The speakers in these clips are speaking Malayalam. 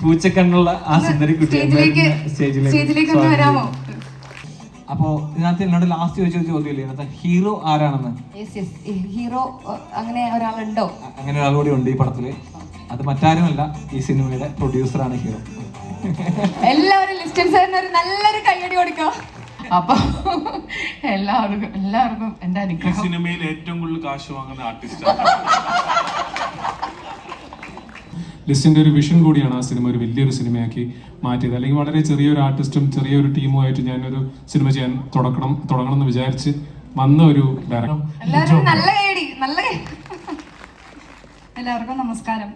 പൂച്ചക്കണ്ണുള്ള ആ സുന്ദരി കുട്ടി സ്റ്റേജിലേക്ക് വരാമോ? അപ്പോ ഇതിനകത്ത് എന്നോട് ലാസ്റ്റ് ചോദിച്ച ചോദ്യമില്ലേ ഇതിനകത്ത് ഹീറോ ആരാണെന്ന്? ഹീറോ അങ്ങനെ ഒരാളുണ്ടോ? അങ്ങനെ ഒരാൾ കൂടി ഉണ്ട് ഈ പടത്തില്. അത് മറ്റാരുമല്ല, ഈ സിനിമയുടെ പ്രൊഡ്യൂസറാണ് ഹീറോ. എല്ലാവരും ലിസ്റ്റൻ സാറിന് ഒരു നല്ലൊരു കയ്യടി കൊടുക്കാം. അപ്പൊ എല്ലാവർക്കും എന്റെ അനുഗ്രഹം. സിനിമയിൽ ഏറ്റവും കൂടുതൽ കാശ് വാങ്ങുന്ന ആർട്ടിസ്റ്റ് ലിസ്റ്റിന്റെ ഒരു വിഷൻ കൂടിയാണ് ആ സിനിമ ഒരു വലിയൊരു സിനിമയാക്കി മാറ്റിയത്. അല്ലെങ്കിൽ വളരെ ചെറിയൊരു ആർട്ടിസ്റ്റും ചെറിയൊരു ടീമുമായിട്ട് ഞാനൊരു സിനിമ ചെയ്യാൻ തുടങ്ങണം എന്ന് വിചാരിച്ച് വന്ന ഒരു ഡയറക്ടർ. എല്ലാവർക്കും നമസ്കാരം.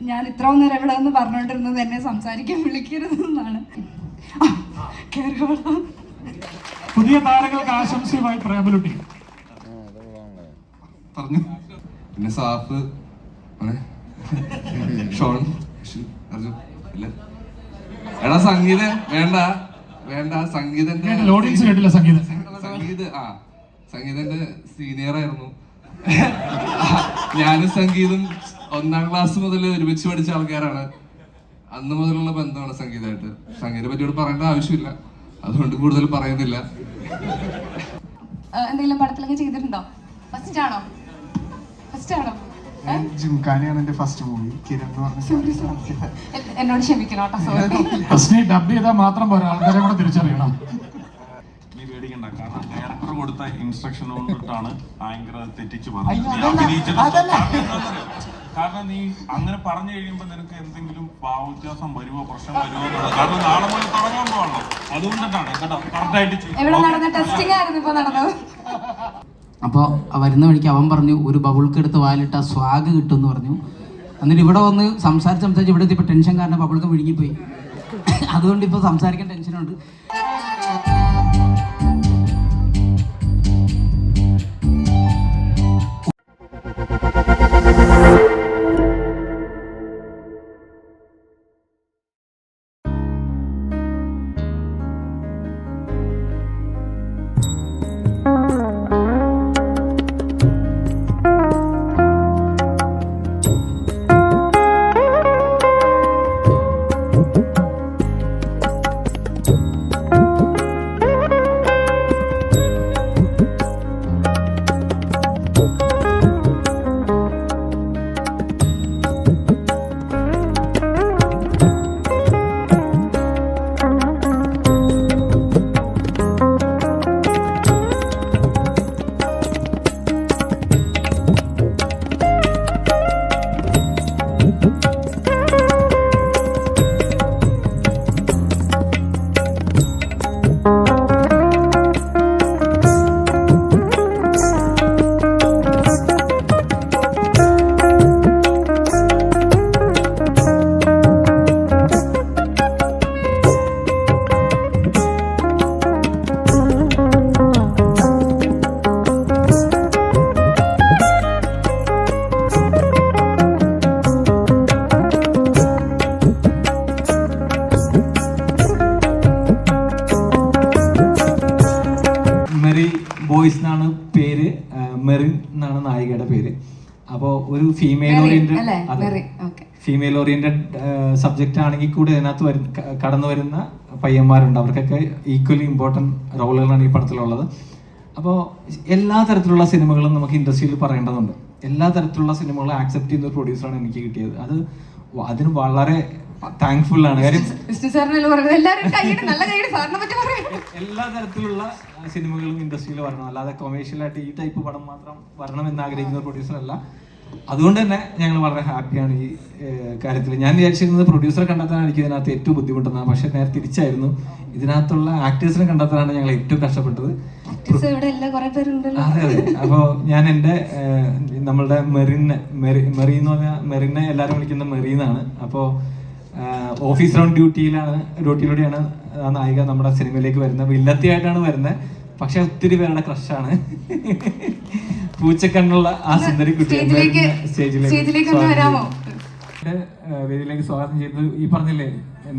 ഞാൻ ഇത്രയും നേരം ഇവിടെ നിന്ന് പറഞ്ഞുകൊണ്ടിരുന്നത് എന്നെ സംസാരിക്കാൻ വിളിക്കരുതെന്നാണ്. പുതിയ താരങ്ങൾക്ക് ആശംസയുമായി പ്രേമലുട്ടി പറഞ്ഞു. പിന്നെ സാഫ്, ഷോൺ, അർജുൻ ഇല്ല. എടാ സംഗീതം വേണ്ട സംഗീതം സംഗീതന്റെ സീനിയർ ആയിരുന്നു. ഞാനും സംഗീതം 1ാം ക്ലാസ് മുതൽ ഒരുമിച്ച് പഠിച്ച ആൾക്കാരാണ്. അന്ന് മുതലുള്ള ബന്ധമാണ് സംഗീതമായിട്ട്. സംഗീതത്തെ പറ്റിയോട് പറയേണ്ട ആവശ്യമില്ല, അതുകൊണ്ട് കൂടുതൽ പറയുന്നില്ല. എന്തെങ്കിലും പടത്തിലൊക്കെ ചെയ്തിട്ടുണ്ടോ? ഫസ്റ്റ് ആണോ? ജിംഖാനയാണ് എന്റെ ഫസ്റ്റ് മൂവി. എന്നോട് ക്ഷമിക്കണം കേട്ടോ, സോറി. ഫസ്റ്റ് ഡബ് ചെയ്താൽ മാത്രം പോരാ, ആൾക്കാരെ കൂടെ തിരിച്ചറിയണം. നീ പേടിക്കണ്ട, കാരണം ഡയറക്ടർ കൊടുത്ത ഇൻസ്ട്രക്ഷൻ കൊണ്ടിട്ടാണ് ആങ്കർ തെറ്റിച്ച് പറഞ്ഞത്. കാരണം നീ അങ്ങനെ പറഞ്ഞു കഴിയുമ്പോൾ നിനക്ക് എന്തെങ്കിലും ഭാവവ്യത്യാസം വരുമോ, പ്രശ്നം വരുമോ എന്നുള്ളത്. കാരണം നാളെ മുതൽ തുടങ്ങാൻ പോകണല്ലോ, അതുകൊണ്ടിട്ടാണ് കേട്ടോ. കറക്റ്റായിട്ട് അപ്പോൾ വരുന്ന വഴിക്ക് അവൻ പറഞ്ഞു ഒരു ബബിൾക്ക് എടുത്ത് വാലിട്ട സ്വാഗ് കിട്ടും എന്ന് പറഞ്ഞു. എന്നിട്ട് ഇവിടെ വന്ന് സംസാരിച്ച് ഇവിടെ എത്തിയപ്പോൾ ടെൻഷൻ കാരണം ബബിൾക്ക് വിഴുങ്ങിപ്പോയി. അതുകൊണ്ട് ഇപ്പോൾ സംസാരിക്കാൻ ടെൻഷനുണ്ട്. ബോയ്സ് എന്നാണ് പേര്, മെറിൻ എന്നാണ് നായികയുടെ പേര്. അപ്പോൾ ഒരു ഫീമെയിൽ ഓറിയന്റഡ് സബ്ജക്റ്റ് ആണെങ്കിൽ കൂടി അതിനകത്ത് കടന്നു വരുന്ന പയ്യന്മാരുണ്ട്. അവർക്കൊക്കെ ഈക്വലി ഇമ്പോർട്ടൻറ്റ് റോളുകളാണ് ഈ പടത്തിലുള്ളത്. അപ്പോൾ എല്ലാ തരത്തിലുള്ള സിനിമകളും നമുക്ക് ഇൻഡസ്ട്രിയിൽ പറയേണ്ടതുണ്ട്. എല്ലാ തരത്തിലുള്ള സിനിമകളും ആക്സെപ്റ്റ് ചെയ്യുന്ന ഒരു പ്രൊഡ്യൂസറാണ് എനിക്ക് കിട്ടിയത്. അതിന് വളരെ താങ്ക്ഫുൾ ആണ്. കാര്യം എല്ലാ തരത്തിലുള്ള സിനിമകളും ഇൻഡസ്ട്രിയിൽ വരണം, അല്ലാതെ കൊമേഴ്ഷ്യലായിട്ട് ഈ ടൈപ്പ് പടം മാത്രം വരണം എന്ന് ആഗ്രഹിക്കുന്ന പ്രൊഡ്യൂസർ അല്ല. അതുകൊണ്ട് തന്നെ ഞങ്ങൾ വളരെ ഹാപ്പിയാണ് ഈ കാര്യത്തിൽ. ഞാൻ വിചാരിച്ചിരുന്നത് പ്രൊഡ്യൂസറെ കണ്ടെത്താനാണ് എനിക്ക് ഇതിനകത്ത് ഏറ്റവും ബുദ്ധിമുട്ടുന്നത്. പക്ഷെ നേരെ തിരിച്ചായിരുന്നു, ഇതിനകത്തുള്ള ആക്ടേഴ്സിനെ കണ്ടെത്താനാണ് ഞങ്ങൾ ഏറ്റവും കഷ്ടപ്പെട്ടത്. അതെ. അപ്പോൾ ഞാൻ എൻ്റെ നമ്മളുടെ മെറി എന്ന് പറഞ്ഞാൽ മെറിനെ എല്ലാവരും വിളിക്കുന്ന മെറിന്നാണ്. അപ്പോൾ ഓഫീസ് റൗണ്ട് ഡ്യൂട്ടിയിലൂടെയാണ് ആ നായിക നമ്മുടെ സിനിമയിലേക്ക് വരുന്നത്. വില്ലത്തിയായിട്ടാണ് വരുന്നത്, പക്ഷെ ഒത്തിരി പേരുടെ ക്രഷാണ്. പൂച്ചക്കണ്ണുള്ള ആ സുന്ദരി കുട്ടി സ്റ്റേജിലേക്ക് വേദിയിലേക്ക് സ്വാഗതം ചെയ്തത്. ഈ പറഞ്ഞില്ലേ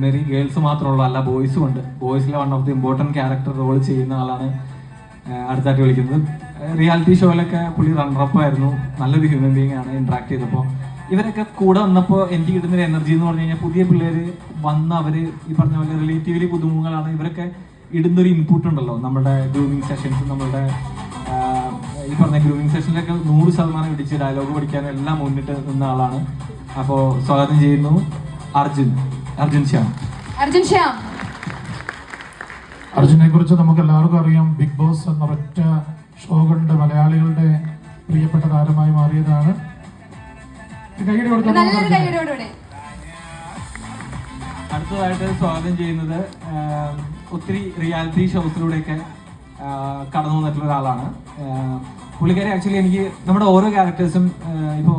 മെറി ഗേൾസ് മാത്രമുള്ള അല്ല, ബോയ്സും ഉണ്ട്. ബോയ്സിലെ one of the important character role ചെയ്യുന്ന ആളാണ് അടുത്തായിട്ട് വിളിക്കുന്നത്. റിയാലിറ്റി ഷോയിലൊക്കെ പുള്ളി റണ്ണറപ്പ് ആയിരുന്നു. നല്ലൊരു ഹ്യൂമൻ ബീങ് ആണ്. ഇന്ററാക്ട് ചെയ്തപ്പോൾ ഇവരൊക്കെ കൂടെ വന്നപ്പോൾ എനിക്ക് കിട്ടുന്നൊരു എനർജി എന്ന് പറഞ്ഞു കഴിഞ്ഞാൽ പുതിയ പിള്ളേർ വന്ന് അവർ ഈ പറഞ്ഞ പോലെ റിലേറ്റീവ്ലി പുതുമുഖങ്ങളാണ്. ഇവരൊക്കെ ഇടുന്നൊരു ഇൻപുട്ട് ഉണ്ടല്ലോ നമ്മുടെ ഗ്രൂമിങ് സെഷൻസ്, നമ്മുടെ ഈ പറഞ്ഞ ഗ്രൂമിങ് സെഷനിലൊക്കെ 100% ഇടിച്ച് ഡയലോഗ് പഠിക്കാനും എല്ലാം മുന്നിട്ട് നിന്ന ആളാണ്. അപ്പോൾ സ്വാഗതം ചെയ്യുന്നു അർജുൻ ശ്യാം. അർജുനെ കുറിച്ച് നമുക്ക് എല്ലാവർക്കും അറിയാം. ബിഗ് ബോസ് എന്ന ഒറ്റ ഷോ കൊണ്ട് മലയാളികളുടെ പ്രിയപ്പെട്ട താരമായി മാറിയതാണ്. അടുത്തതായിട്ട് സ്വാഗതം ചെയ്യുന്നത് ഒത്തിരി റിയാലിറ്റി ഷോസിലൂടെയൊക്കെ കടന്നു വന്നിട്ടുള്ള ഒരാളാണ്. പുള്ളിക്കാരി ആക്ച്വലി എനിക്ക് നമ്മുടെ ഓരോ ക്യാരക്ടേഴ്സും ഇപ്പോൾ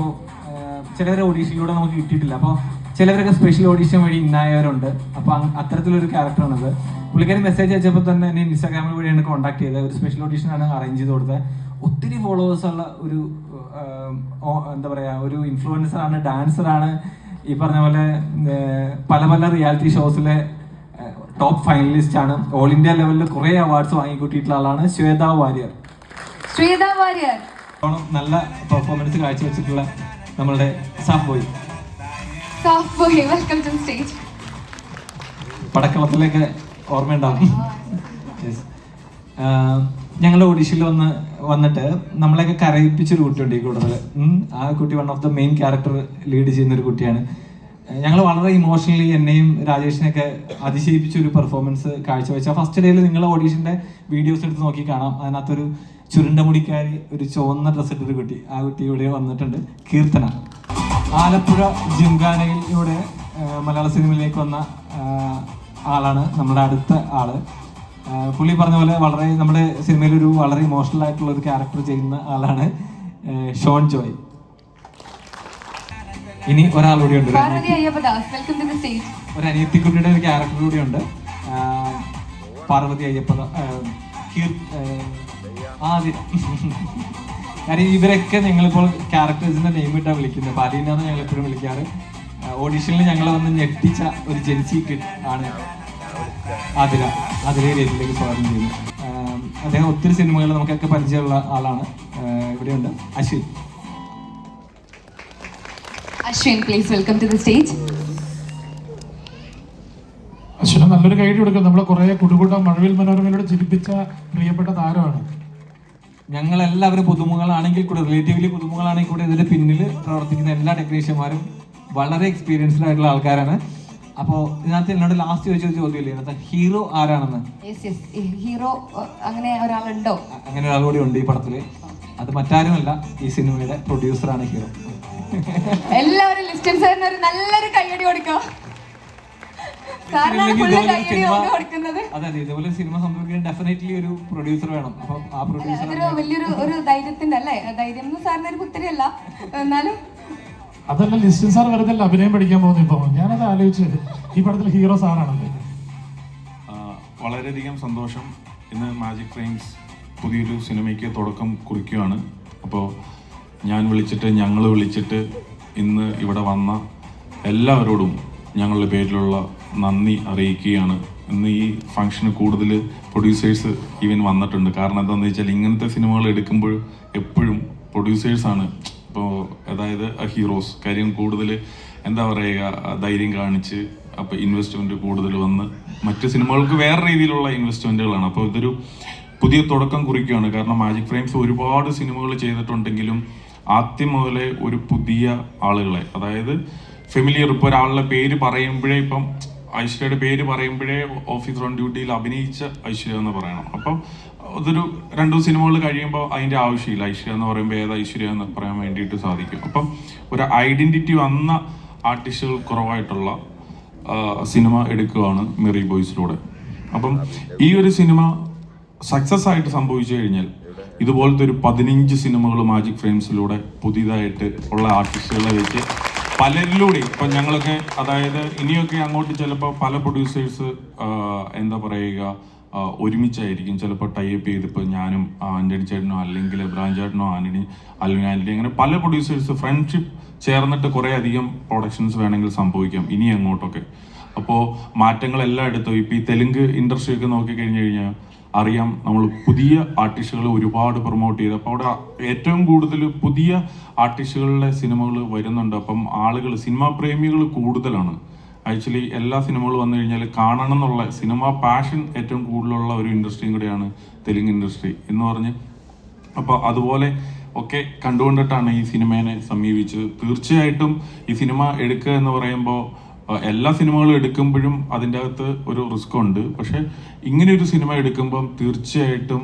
ചിലവരെ ഓഡീഷനിലൂടെ നമുക്ക് കിട്ടിയിട്ടില്ല. അപ്പോൾ ചിലവരൊക്കെ സ്പെഷ്യൽ ഓഡീഷൻ വഴി ഇന്നായവരുണ്ട്. അപ്പോൾ അത്തരത്തിലൊരു ക്യാരക്ടറാണത്. പുള്ളിക്കാരി മെസ്സേജ് അയച്ചപ്പോൾ തന്നെ എന്നെ ഇൻസ്റ്റാഗ്രാമിൽ വഴിയാണ് കോൺടാക്ട് ചെയ്തത്. ഒരു സ്പെഷ്യൽ ഓഡീഷനാണ് അറേഞ്ച് ചെയ്ത് കൊടുത്തത്. ഒത്തിരി ഫോളോവേഴ്സുള്ള ഒരു എന്താ പറയുക, ഒരു ഇൻഫ്ലുവൻസറാണ്, ഡാൻസറാണ്. ഈ പറഞ്ഞ പോലെ പല പല റിയാലിറ്റി ഷോസിലെ ടോപ്പ് ഫൈനലിസ്റ്റ് ആണ്. ഓൾ ഇന്ത്യ ലെവലിൽ കുറേ അവാർഡ്സ് വാങ്ങിക്കൂട്ടിയിട്ടുള്ള ആളാണ് ശ്വേത വാര്യർ. നല്ല പെർഫോമൻസ് കാഴ്ചവെച്ചിട്ടുള്ള നമ്മളുടെ സാഫ് ബോയ്. Welcome to stage. പടക്കളത്തിലേക്ക് ഓർമ്മയുണ്ടാവും. ഞങ്ങളുടെ ഓഡീഷനിൽ വന്നിട്ട് നമ്മളെയൊക്കെ കരയിപ്പിച്ചൊരു കുട്ടിയുണ്ട് ഈ കൂടുതൽ. ആ കുട്ടി one of the main character lead ചെയ്യുന്ന ഒരു കുട്ടിയാണ്. ഞങ്ങൾ വളരെ ഇമോഷണലി എന്നെയും രാജേഷിനെയൊക്കെ അതിശയിപ്പിച്ചൊരു പെർഫോമൻസ് കാഴ്ചവെച്ച ഫസ്റ്റ് ഡേയിൽ നിങ്ങൾ ഓഡീഷൻ്റെ വീഡിയോസ് എടുത്ത് നോക്കി കാണാം. അതിനകത്തൊരു ചുരുണ്ട മുടിക്കാരി, ഒരു ചുവന്ന ഡ്രസ്സ് ഇട്ടൊരു കുട്ടി, ആ കുട്ടി ഇവിടെ വന്നിട്ടുണ്ട്. കീർത്തന ആലപ്പുഴ ജിംഖാനയിലൂടെ മലയാള സിനിമയിലേക്ക് വന്ന ആളാണ് നമ്മുടെ അടുത്ത ആള്. പുള്ളി പറഞ്ഞ പോലെ വളരെ നമ്മുടെ സിനിമയിലൊരു വളരെ ഇമോഷണൽ ആയിട്ടുള്ള ഒരു ക്യാരക്ടർ ചെയ്യുന്ന ആളാണ് ഷോൺ ജോയ്. ഇനി ഒരാൾ കൂടി ഉണ്ട്, ഒരു അനിയത്തിക്കുട്ടിയുടെ ഒരു ക്യാരക്ടർ കൂടി ഉണ്ട്, പാർവതി അയ്യപ്പദ. ആദ്യം കാര്യം ഇവരൊക്കെ ഞങ്ങളിപ്പോൾ ക്യാരക്ടേഴ്സിന്റെ നെയിം ഇട്ടാണ് വിളിക്കുന്നത്. പാലീനാണ് ഞങ്ങൾ എപ്പോഴും വിളിക്കാറ്. ഓഡീഷനിൽ ഞങ്ങൾ വന്ന് ഞെട്ടിച്ച ഒരു ജെൻസി കിഡ് ആണ് അതിലെ രീതിയിലേക്ക് സ്വാഗതം ചെയ്യുന്നു. അദ്ദേഹം ഒത്തിരി സിനിമകൾ നമുക്കൊക്കെ പരിചയമുള്ള ആളാണ്. ഇവിടെയുണ്ട് Ashwin, please welcome to the stage. അശ്വിന് നല്ലൊരു കൈഡി കൊടുക്കും. നമ്മളെ കുറെ കുടുകൂട്ടം മഴവിൽ മനോരമയിലൂടെ ചിരിപ്പിച്ച പ്രിയപ്പെട്ട താരമാണ്. ഞങ്ങളെല്ലാവരും പുതുമുഖങ്ങളാണെങ്കിൽ കൂടെ, റിലേറ്റീവ്ലി പുതുമുഖങ്ങളാണെങ്കിൽ കൂടെ ഇതിന്റെ പിന്നിൽ പ്രവർത്തിക്കുന്ന എല്ലാ ടെക്നീഷ്യന്മാരും വളരെ എക്സ്പീരിയൻസ്ഡ് ആയിട്ടുള്ള ആൾക്കാരാണ്. അപ്പോൾ ഇതിനകത്ത് എന്നോട് ലാസ്റ്റ് ചോദിച്ചൊരു ചോദ്യമില്ലേ, ഇതിനകത്ത് ഹീറോ ആരാണെന്ന്? ഹീറോ അങ്ങനെ ഒരാളുണ്ടോ? അങ്ങനെ ഒരാൾ കൂടി ഉണ്ട് ഈ പടത്തില്. അത് മറ്റാരുമല്ല, ഈ സിനിമയുടെ പ്രൊഡ്യൂസറാണ് ഹീറോ. എല്ലാവരും ലിസ്റ്റൻ സാറിന് ഒരു നല്ലൊരു കയ്യടി കൊടുക്കോ. അതെ, ഇതുപോലെ സിനിമ സംഭവിക്കാൻ ഡെഫിനറ്റ്ലി ഒരു പ്രൊഡ്യൂസർ വേണം. അപ്പം ആ പ്രൊഡ്യൂസർ വലിയൊരു ഒരു ധൈര്യത്തിന്റെ അല്ലേ, ധൈര്യം സാറിന് ഒരു പുത്തരിയല്ല, എന്നാലും അതല്ല ലിസ്റ്റൻ സാർ വെറുതെ അഭിനയം പഠിക്കാൻ പോകുന്നു. ഇപ്പൊ ഞാനത് ആലോചിച്ചത് ഈ പടത്തിൽ ഹീറോ സാറാണല്ലേ. വളരെയധികം സന്തോഷം. ഇന്ന് മാജിക് ഫ്രെയിംസ് പുതിയൊരു സിനിമയ്ക്ക് തുടക്കം കുറിക്കുകയാണ്. അപ്പോൾ ഞങ്ങൾ വിളിച്ചിട്ട് ഇന്ന് ഇവിടെ വന്ന എല്ലാവരോടും ഞങ്ങളുടെ പേരിലുള്ള നന്ദി അറിയിക്കുകയാണ്. ഇന്ന് ഈ ഫംഗ്ഷന് കൂടുതൽ പ്രൊഡ്യൂസേഴ്സ് ഈവൻ വന്നിട്ടുണ്ട്. കാരണം എന്താണെന്ന് വെച്ചാൽ ഇങ്ങനത്തെ സിനിമകൾ എടുക്കുമ്പോൾ എപ്പോഴും പ്രൊഡ്യൂസേഴ്സാണ് ഇപ്പോൾ, അതായത് ഹീറോസ്. കാര്യം കൂടുതൽ എന്താ പറയുക, ധൈര്യം കാണിച്ച് അപ്പോൾ ഇൻവെസ്റ്റ്മെൻറ്റ് കൂടുതൽ വന്ന് മറ്റ് സിനിമകൾക്ക് വേറെ രീതിയിലുള്ള ഇൻവെസ്റ്റ്മെൻറ്റുകളാണ്. അപ്പോൾ ഇതൊരു പുതിയ തുടക്കം കുറിക്കുകയാണ്. കാരണം മാജിക് ഫ്രെയിംസ് ഒരുപാട് സിനിമകൾ ചെയ്തിട്ടുണ്ടെങ്കിലും ആദ്യം മുതലേ ഒരു പുതിയ ആളുകളെ, അതായത് ഫെമിലിയർ, ഇപ്പോൾ ഒരാളുടെ പേര് പറയുമ്പോഴേ, ഇപ്പം ഐശ്വര്യയുടെ പേര് പറയുമ്പോഴേ ഓഫീസർ ഓൺ ഡ്യൂട്ടിയിൽ അഭിനയിച്ച ഐശ്വര്യ എന്ന് പറയണം. അപ്പം അതൊരു 2 സിനിമകൾ കഴിയുമ്പോൾ അതിൻ്റെ ആവശ്യമില്ല. ഐശ്വര്യ എന്ന് പറയുമ്പോൾ ഏത് ഐശ്വര്യ എന്ന് പറയാൻ വേണ്ടിയിട്ട് സാധിക്കും. അപ്പം ഒരു ഐഡൻറ്റിറ്റി വന്ന ആർട്ടിസ്റ്റുകൾ കുറവായിട്ടുള്ള സിനിമ എടുക്കുകയാണ് മെറി ബോയ്സിലൂടെ. അപ്പം ഈ ഒരു സിനിമ സക്സസ് ആയിട്ട് സംഭവിച്ചു കഴിഞ്ഞാൽ ഇതുപോലത്തെ ഒരു 15 സിനിമകൾ മാജിക് ഫ്രെയിംസിലൂടെ പുതിയതായിട്ട് ഉള്ള ആർട്ടിസ്റ്റുകളെ വെച്ച് പലരിലൂടെ ഇപ്പം ഞങ്ങളൊക്കെ, അതായത് ഇനിയൊക്കെ അങ്ങോട്ട് ചിലപ്പോൾ പല പ്രൊഡ്യൂസേഴ്സ് എന്താ പറയുക ഒരുമിച്ചായിരിക്കും ചിലപ്പോൾ ടൈപ്പ് ചെയ്തിപ്പോൾ ഞാനും ആൻ്റണി ചേട്ടനോ അല്ലെങ്കിൽ എബ്രാഹിം ചേട്ടനോ അല്ലെങ്കിൽ ആൻ്റണി, അങ്ങനെ പല പ്രൊഡ്യൂസേഴ്സ് ഫ്രണ്ട്ഷിപ്പ് ചേർന്നിട്ട് കുറേ അധികം പ്രൊഡക്ഷൻസ് വേണമെങ്കിൽ സംഭവിക്കാം ഇനി അങ്ങോട്ടൊക്കെ. അപ്പോൾ മാറ്റങ്ങളെല്ലാം എടുത്തു. ഇപ്പോൾ ഈ തെലുങ്ക് ഇൻഡസ്ട്രിയൊക്കെ നോക്കിക്കഴിഞ്ഞ് കഴിഞ്ഞാൽ അറിയാം, നമ്മൾ പുതിയ ആർട്ടിസ്റ്റുകൾ ഒരുപാട് പ്രൊമോട്ട് ചെയ്ത്, അപ്പോൾ അവിടെ ഏറ്റവും കൂടുതൽ പുതിയ ആർട്ടിസ്റ്റുകളുടെ സിനിമകൾ വരുന്നുണ്ട്. അപ്പം ആളുകൾ, സിനിമാ പ്രേമികൾ കൂടുതലാണ്. ആക്ച്വലി എല്ലാ സിനിമകളും വന്നു കഴിഞ്ഞാൽ കാണണം എന്നുള്ള സിനിമ പാഷൻ ഏറ്റവും കൂടുതലുള്ള ഒരു ഇൻഡസ്ട്രിയും കൂടെയാണ് തെലുങ്ക് ഇൻഡസ്ട്രി എന്ന് പറഞ്ഞ്. അപ്പോൾ അതുപോലെ ഒക്കെ കണ്ടുകൊണ്ടിട്ടാണ് ഈ സിനിമയെ സമീപിച്ചത്. തീർച്ചയായിട്ടും ഈ സിനിമ എടുക്കുക എന്ന് പറയുമ്പോൾ എല്ലാ സിനിമകളും എടുക്കുമ്പോഴും അതിൻ്റെ അകത്ത് ഒരു റിസ്ക് ഉണ്ട്. പക്ഷെ ഇങ്ങനെ ഒരു സിനിമ എടുക്കുമ്പം തീർച്ചയായിട്ടും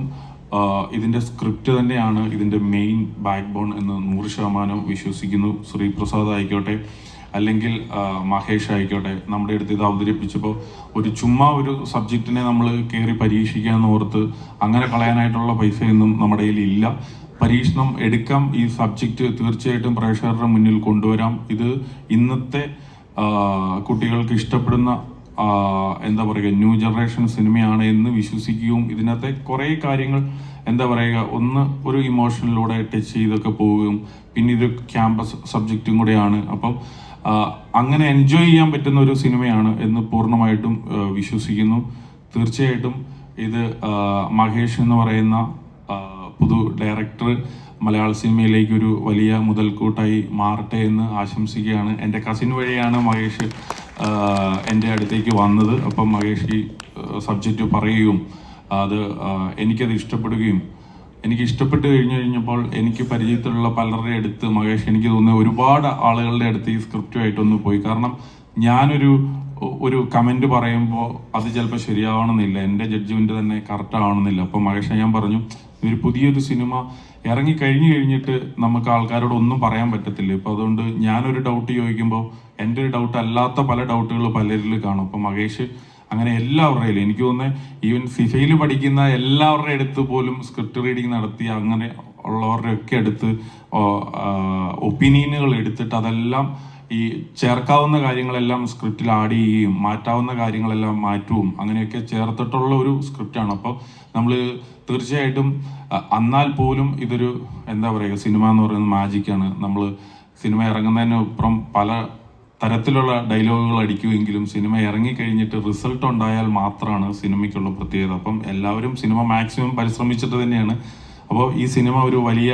ഇതിൻ്റെ സ്ക്രിപ്റ്റ് തന്നെയാണ് ഇതിൻ്റെ മെയിൻ ബാക്ക് ബോൺ എന്ന് 100% വിശ്വസിക്കുന്നു. ശ്രീപ്രസാദ് ആയിക്കോട്ടെ, അല്ലെങ്കിൽ മഹേഷ് ആയിക്കോട്ടെ, നമ്മുടെ അടുത്ത് ഇത് അവതരിപ്പിച്ചപ്പോൾ ചുമ്മാ ഒരു സബ്ജക്റ്റിനെ നമ്മൾ കയറി പരീക്ഷിക്കാമെന്ന് ഓർത്ത് അങ്ങനെ കളയാനായിട്ടുള്ള പൈസയൊന്നും നമ്മുടെ കയ്യിൽ ഇല്ല. പരീക്ഷണം എടുക്കാം. ഈ സബ്ജക്റ്റ് തീർച്ചയായിട്ടും പ്രേക്ഷകരുടെ മുന്നിൽ കൊണ്ടുവരാം. ഇത് ഇന്നത്തെ കുട്ടികൾക്ക് ഇഷ്ടപ്പെടുന്ന എന്താ പറയുക, ന്യൂ ജനറേഷൻ സിനിമയാണ് എന്ന് വിശ്വസിക്കുകയും ഇതിനകത്തെ കുറേ കാര്യങ്ങൾ എന്താ പറയുക, ഒരു ഇമോഷനിലൂടെ ടച്ച് ചെയ്തൊക്കെ പോവുകയും, പിന്നെ ഇത് ക്യാമ്പസ് സബ്ജക്റ്റും കൂടെയാണ്. അപ്പം അങ്ങനെ എൻജോയ് ചെയ്യാൻ പറ്റുന്ന ഒരു സിനിമയാണ് എന്ന് പൂർണ്ണമായിട്ടും വിശ്വസിക്കുന്നു. തീർച്ചയായിട്ടും ഇത് മഹേഷ് എന്ന് പറയുന്ന പുതു ഡയറക്ടർ മലയാള സിനിമയിലേക്ക് ഒരു വലിയ മുതൽക്കൂട്ടായി മാറട്ടെ എന്ന് ആശംസിക്കുകയാണ്. എൻ്റെ കസിൻ വഴിയാണ് മഹേഷ് എൻ്റെ അടുത്തേക്ക് വന്നത്. അപ്പം മഹേഷ് ഈ സബ്ജക്റ്റ് പറയുകയും എനിക്കത് ഇഷ്ടപ്പെടുകയും, എനിക്ക് ഇഷ്ടപ്പെട്ട് കഴിഞ്ഞപ്പോൾ എനിക്ക് പരിചയത്തിലുള്ള പലരുടെ അടുത്ത് മഹേഷ്, എനിക്ക് തോന്നുന്നത് ഒരുപാട് ആളുകളുടെ അടുത്ത് ഈ സ്ക്രിപ്റ്റുമായിട്ടൊന്ന് പോയി. കാരണം ഞാനൊരു കമൻറ്റ് പറയുമ്പോൾ അത് ചിലപ്പോൾ ശരിയാവണമെന്നില്ല, എൻ്റെ ജഡ്ജ്മെൻറ്റ് തന്നെ കറക്റ്റ് ആവണമെന്നില്ല. അപ്പോൾ മഹേഷ് ഞാൻ പറഞ്ഞു, ഒരു പുതിയൊരു സിനിമ കഴിഞ്ഞിട്ട് നമുക്ക് ആൾക്കാരോട് ഒന്നും പറയാൻ പറ്റത്തില്ല. ഇപ്പോൾ അതുകൊണ്ട് ഞാനൊരു ഡൗട്ട് ചോദിക്കുമ്പോൾ എൻ്റെ ഒരു ഡൗട്ട് അല്ലാത്ത പല ഡൗട്ടുകൾ പലരിൽ കാണും. അപ്പോൾ മഹേഷ് അങ്ങനെ എല്ലാവരുടെയും, എനിക്ക് തോന്നുന്നത് ഈവൻ സിഫയിൽ പഠിക്കുന്ന എല്ലാവരുടെ അടുത്ത് പോലും സ്ക്രിപ്റ്റ് റീഡിങ് നടത്തി അങ്ങനെ ഉള്ളവരുടെ ഒക്കെ അടുത്ത് ഒപ്പീനിയനുകൾ എടുത്തിട്ട് അതെല്ലാം ഈ ചേർക്കാവുന്ന കാര്യങ്ങളെല്ലാം സ്ക്രിപ്റ്റിൽ ആഡ് ചെയ്യുകയും മാറ്റാവുന്ന കാര്യങ്ങളെല്ലാം മാറ്റുകയും അങ്ങനെയൊക്കെ ചേർത്തിട്ടുള്ള ഒരു സ്ക്രിപ്റ്റാണ്. അപ്പോൾ നമ്മൾ തീർച്ചയായിട്ടും എന്നാൽ പോലും ഇതൊരു എന്താ പറയുക, സിനിമ എന്ന് പറയുന്നത് മാജിക്കാണ്. നമ്മൾ സിനിമ ഇറങ്ങുന്നതിന് അപ്പുറം പല തരത്തിലുള്ള ഡയലോഗുകൾ അടിക്കുമെങ്കിലും സിനിമ ഇറങ്ങിക്കഴിഞ്ഞിട്ട് റിസൾട്ട് ഉണ്ടായാൽ മാത്രമാണ് സിനിമയ്ക്കുള്ള പ്രത്യേകത. അപ്പം എല്ലാവരും സിനിമ മാക്സിമം പരിശ്രമിച്ചിട്ട് തന്നെയാണ്. അപ്പോൾ ഈ സിനിമ ഒരു വലിയ